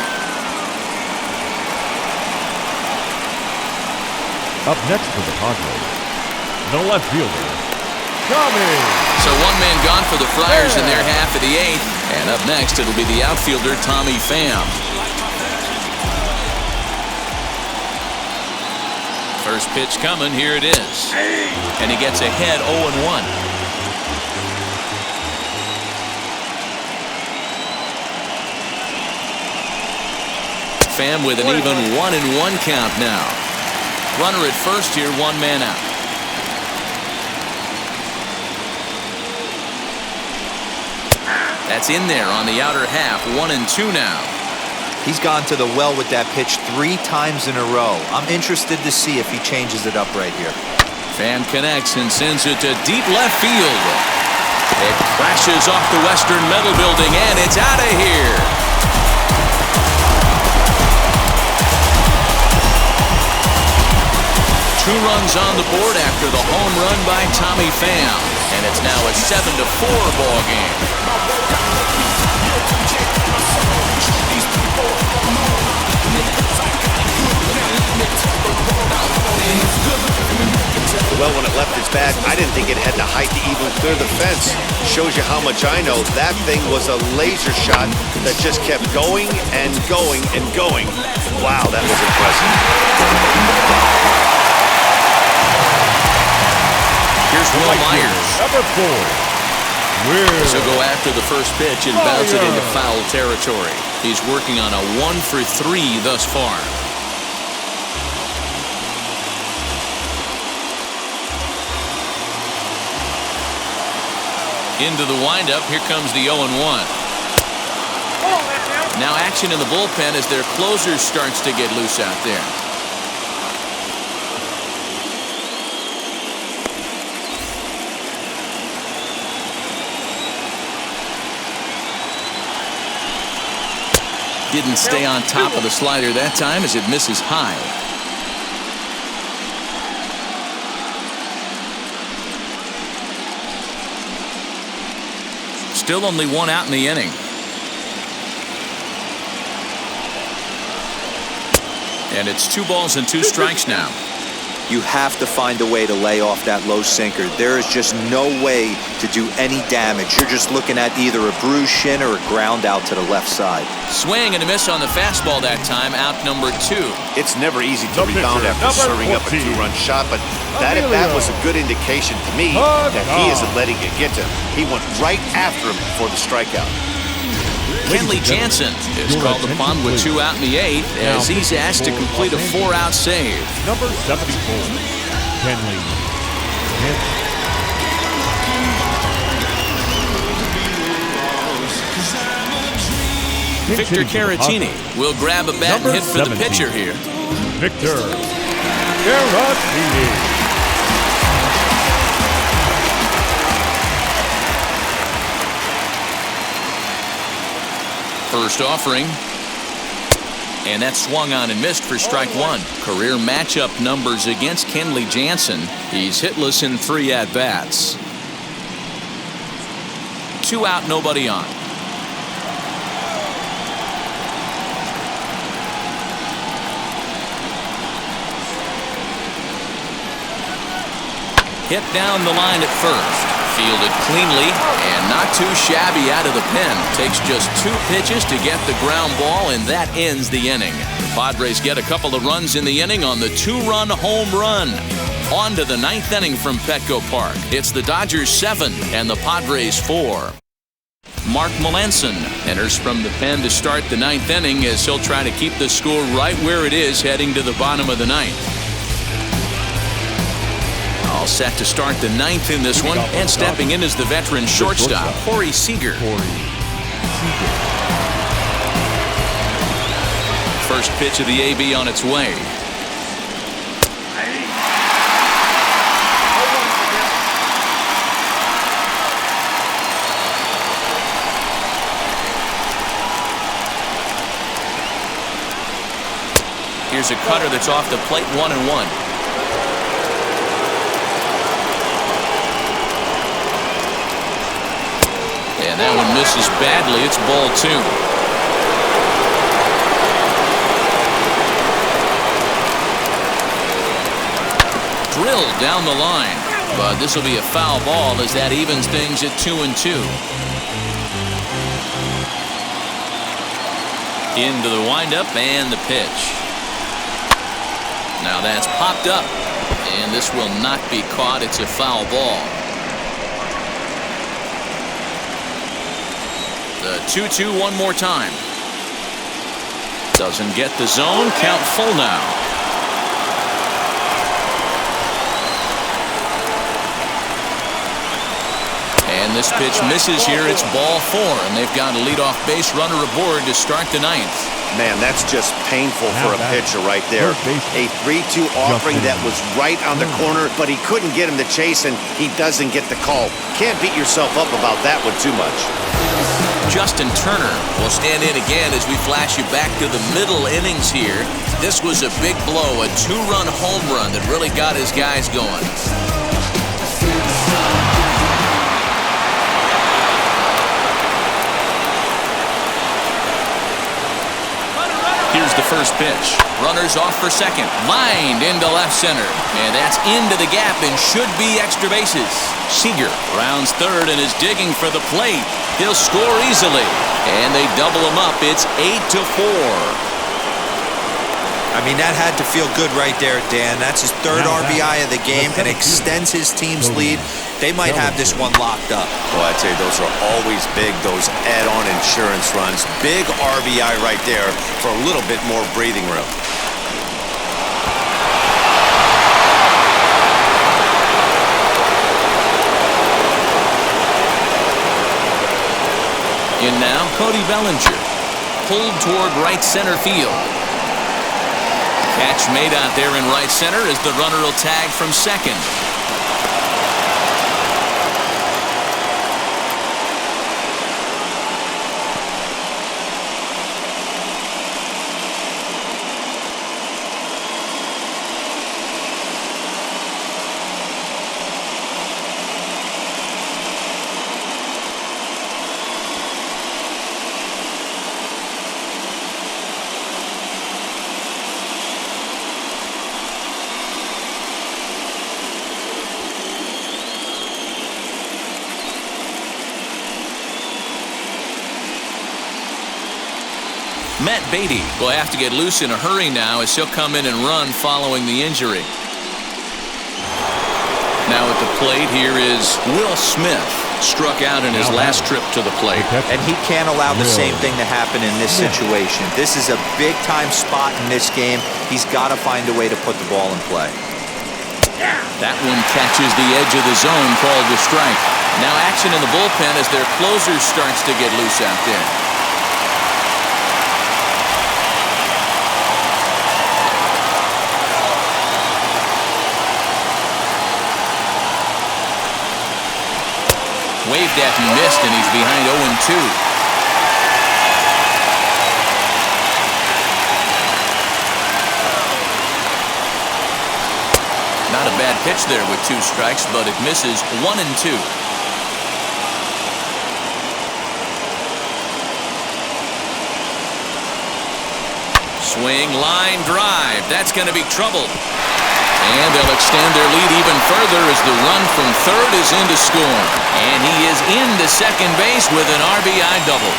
Up next for the Padres, the left fielder, Tommy. So one man gone for the Friars in their half of the 8th. And up next, it'll be the outfielder, Tommy Pham. First pitch coming, here it is. And he gets ahead 0-1. Pham with an even 1-1 count now. Runner at first here, 1 man out. That's in there on the outer half, 1-2 now. He's gone to the well with that pitch 3 times in a row. I'm interested to see if he changes it up right here. Fan connects and sends it to deep left field. It crashes off the Western Metal Building, and it's out of here. Two runs on the board after the home run by Tommy Pham, and it's now a 7-4 ball game. Well, when it left its bat, I didn't think it had the height to even clear the fence. Shows you how much I know. That thing was a laser shot that just kept going and going and going. Wow, that was impressive. Here's Will Myers. Number 4. This will go after the first pitch and bounce it into foul territory. He's working on a 1-for-3 thus far. Into the windup. Here comes the 0-1. Now action in the bullpen as their closer starts to get loose out there. Didn't stay on top of the slider that time as it misses high. Still only one out in the inning. And it's 2 balls and 2 strikes now. You have to find a way to lay off that low sinker. There is just no way to do any damage. You're just looking at either a bruised shin or a ground out to the left side. Swing and a miss on the fastball that time, out number 2. It's never easy to rebound after serving up a 2-run shot, but that at bat was a good indication to me that he isn't letting it get to him. He went right after him for the strikeout. Kenley Jansen is called upon with 2 out in the 8th as he's asked to complete a 4-out save. Number 74, Kenley Jansen. Victor Caratini will grab a bat and hit for the pitcher here. Victor Caratini. First offering, and that swung on and missed for strike 1. Career matchup numbers against Kenley Jansen. He's hitless in 3 at-bats. 2 out, nobody on. Hit down the line at first. Fielded cleanly and not too shabby out of the pen. Takes just 2 pitches to get the ground ball, and that ends the inning. The Padres get a couple of runs in the inning on the 2-run home run. On to the 9th inning from Petco Park. It's the Dodgers 7 and the Padres 4. Mark Melanson enters from the pen to start the 9th inning as he'll try to keep the score right where it is heading to the bottom of the 9th. All set to start the 9th in this one, and stepping in is the veteran shortstop, Corey Seager. First pitch of the AB on its way. Here's a cutter that's off the plate, 1-1. And that one misses badly. It's ball 2. Drilled down the line, but this will be a foul ball as that evens things at 2-2. Into the windup and the pitch. Now that's popped up, and this will not be caught. It's a foul ball. The 2-2 one more time. Doesn't get the zone. Count full now. And this pitch misses here. It's ball 4, and they've got a leadoff base runner aboard to start the 9th. Man, that's just painful for a pitcher right there. A 3-2 offering that was right on the corner, but he couldn't get him to chase, and he doesn't get the call. Can't beat yourself up about that one too much. Justin Turner will stand in again as we flash you back to the middle innings here. This was a big blow, a 2-run home run that really got his guys going. Here's the first pitch. Runners off for second. Lined into left center. And that's into the gap and should be extra bases. Seager rounds third and is digging for the plate. He'll score easily. And they double him up. It's 8-4. I mean, that had to feel good right there, Dan. That's his third RBI of the game and extends his team's lead. They might have this one locked up. Well, I'd say those are always big, those add-on insurance runs. Big RBI right there for a little bit more breathing room. In now, Cody Bellinger. Pulled toward right center field. Catch made out there in right center as the runner will tag from second. Matt Beatty will have to get loose in a hurry now as he'll come in and run following the injury. Now at the plate here is Will Smith. Struck out in his last trip to the plate. And he can't allow the same thing to happen in this situation. This is a big-time spot in this game. He's got to find a way to put the ball in play. That one catches the edge of the zone, called a strike. Now action in the bullpen as their closer starts to get loose out there. Waved at and missed, and he's behind 0-2. Not a bad pitch there with 2 strikes, but it misses 1-2. Swing, line drive. That's going to be trouble. And they'll extend their lead even further as the run from third is in to score. And he is into second base with an RBI double.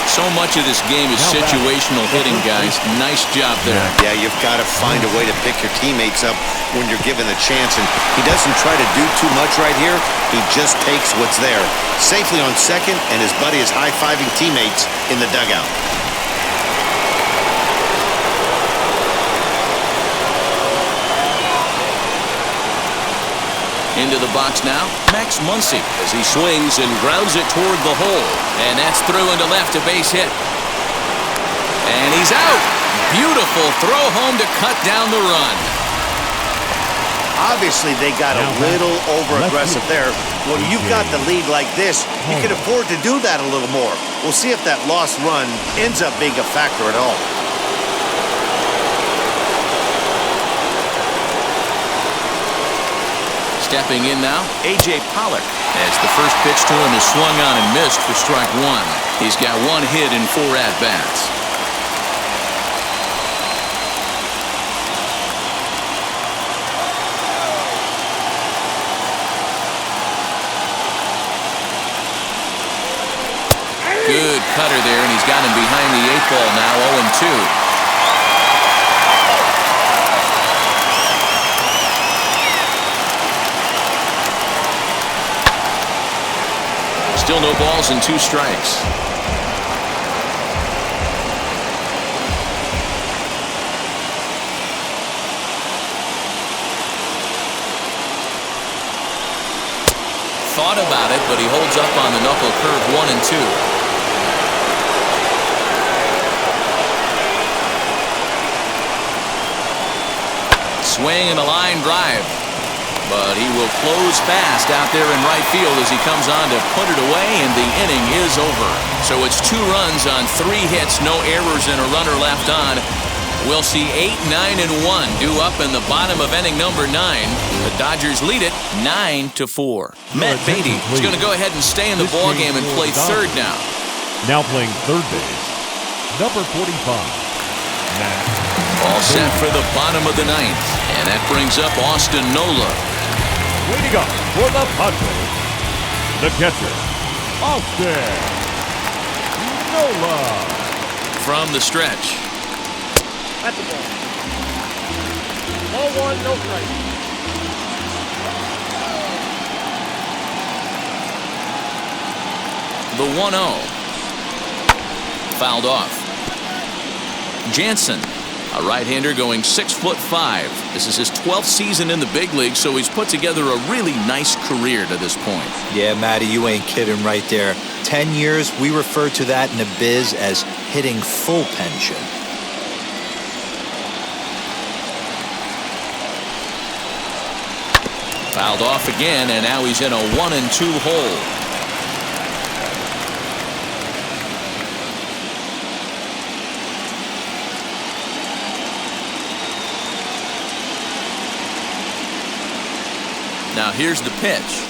So much of this game is situational hitting, guys. Nice job there. Yeah, you've got to find a way to pick your teammates up when you're given the chance. And he doesn't try to do too much right here. He just takes what's there. Safely on second, and his buddy is high-fiving teammates in the dugout. Into the box now, Max Muncy as he swings and grounds it toward the hole. And that's through into left, a base hit. And he's out. Beautiful throw home to cut down the run. Obviously, they got a little over-aggressive there. When you've got the lead like this, you can afford to do that a little more. We'll see if that lost run ends up being a factor at all. Stepping in now, A.J. Pollock, as the first pitch to him is swung on and missed for strike 1. He's got 1 hit in 4 at-bats. Good cutter there, and he's got him behind the 8 ball now, 0-2. Still no balls and 2 strikes. Thought about it, but he holds up on the knuckle curve 1-2. swing and a line drive. But he will close fast out there in right field as he comes on to put it away, and the inning is over. So it's 2 runs on 3 hits, no errors, and a runner left on. We'll see 8, 9, and 1 due up in the bottom of inning number 9. The Dodgers lead it 9-4. Matt Beatty is going to go ahead and stay in the ballgame and play third now. Now playing third base, number 45, Matt. All set for the bottom of the 9th, and that brings up Austin Nola. Leading up for the Padres, the catcher, Austin Nola. From the stretch. That's the ball. Ball 1, no strike. The 1-0. Fouled off. Jansen, a right-hander going 6'5". This is his 12th season in the big league, so he's put together a really nice career to this point. Yeah, Matty, you ain't kidding right there. 10 years, we refer to that in the biz as hitting full pension. Fouled off again, and now he's in a 1-2 hole. Now here's the pitch.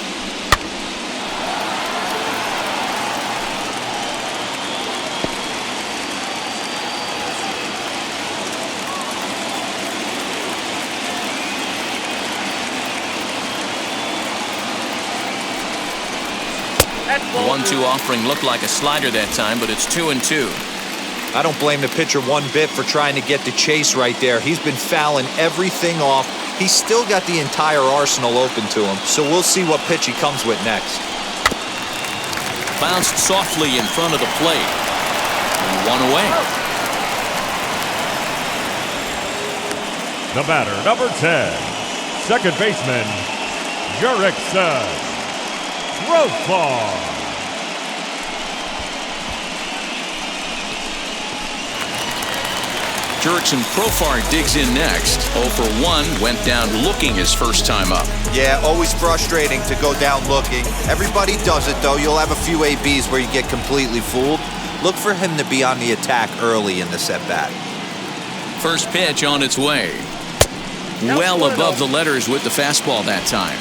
The 1-2 offering looked like a slider that time, but it's 2-2. I don't blame the pitcher one bit for trying to get the chase right there. He's been fouling everything off. He's still got the entire arsenal open to him, so we'll see what pitch he comes with next. Bounced softly in front of the plate. And 1 away. The batter, number 10, second baseman, Jurickson Profar. Jurickson Profar digs in next. 0 for 1, went down looking his first time up. Yeah, always frustrating to go down looking. Everybody does it, though. You'll have a few ABs where you get completely fooled. Look for him to be on the attack early in this at-bat. First pitch on its way. Well above the letters with the fastball that time.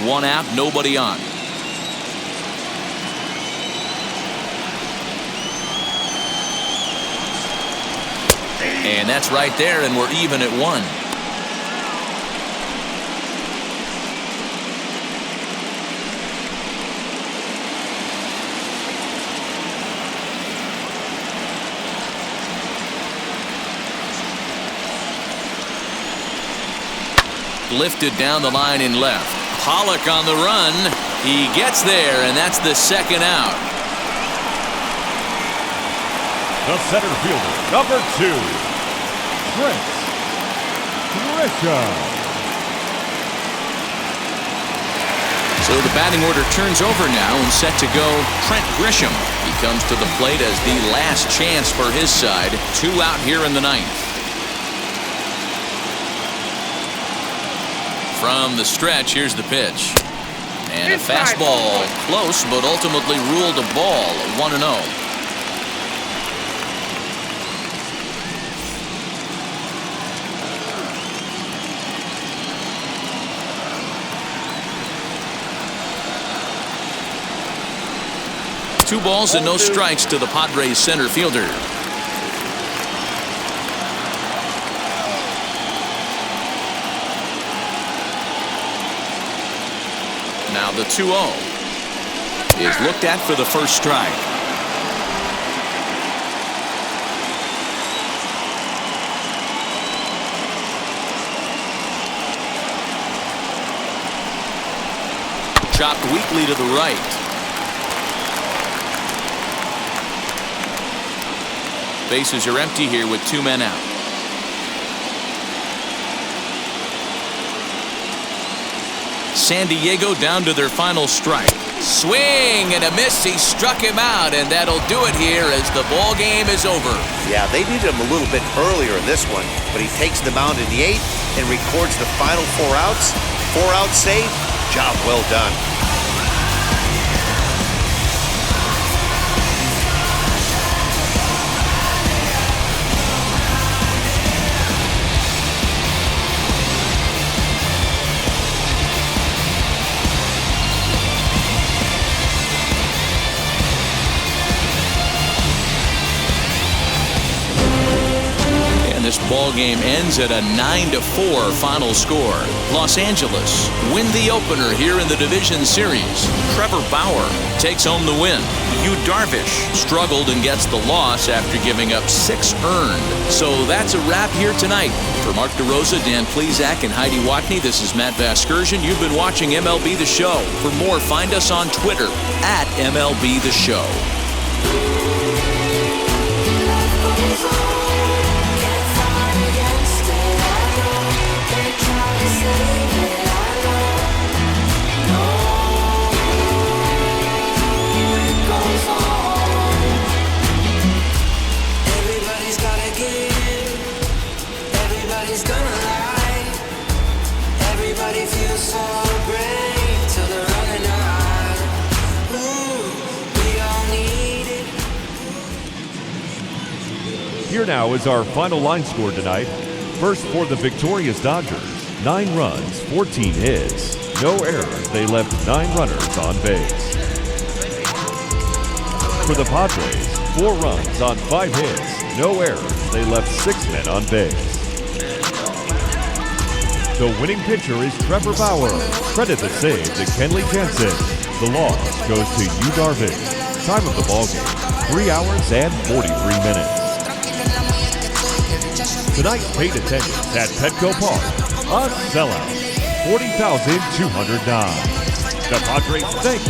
One out, nobody on. And that's right there, and we're even at 1. Lifted down the line in left. Pollock on the run. He gets there, and that's the second out. The center fielder, number 2, Trent Grisham. So the batting order turns over now, and set to go Trent Grisham. He comes to the plate as the last chance for his side. 2 out here in the 9th. From the stretch, here's the pitch. And a fastball close, but ultimately ruled a ball. 1-0. Two balls and no strikes to the Padres center fielder. Now the 2-0 is looked at for the first strike. Chopped weakly to the right. Bases are empty here with 2 men out. San Diego down to their final strike. Swing and a miss. He struck him out, and that'll do it here as the ball game is over. Yeah, they needed him a little bit earlier in this one, but he takes the mound in the 8th and records the final 4 outs. 4-out save. Job well done. This ball game ends at a 9-4 final score. Los Angeles win the opener here in the division series. Trevor Bauer takes home the win. Yu Darvish struggled and gets the loss after giving up 6 earned. So that's a wrap here tonight. For Mark DeRosa, Dan Plesac, and Heidi Watney, this is Matt Vasgersian. You've been watching MLB The Show. For more, find us on Twitter at MLB The Show. Here now is our final line score tonight. First for the victorious Dodgers, 9 runs, 14 hits, no errors. They left 9 runners on base. For the Padres, 4 runs on 5 hits, no errors. They left 6 men on base. The winning pitcher is Trevor Bauer. Credit the save to Kenley Jansen. The loss goes to Yu Darvish. Time of the ballgame, 3 hours and 43 minutes. Tonight's paid attendance at Petco Park, a sellout, 40,209. The Padres thank you.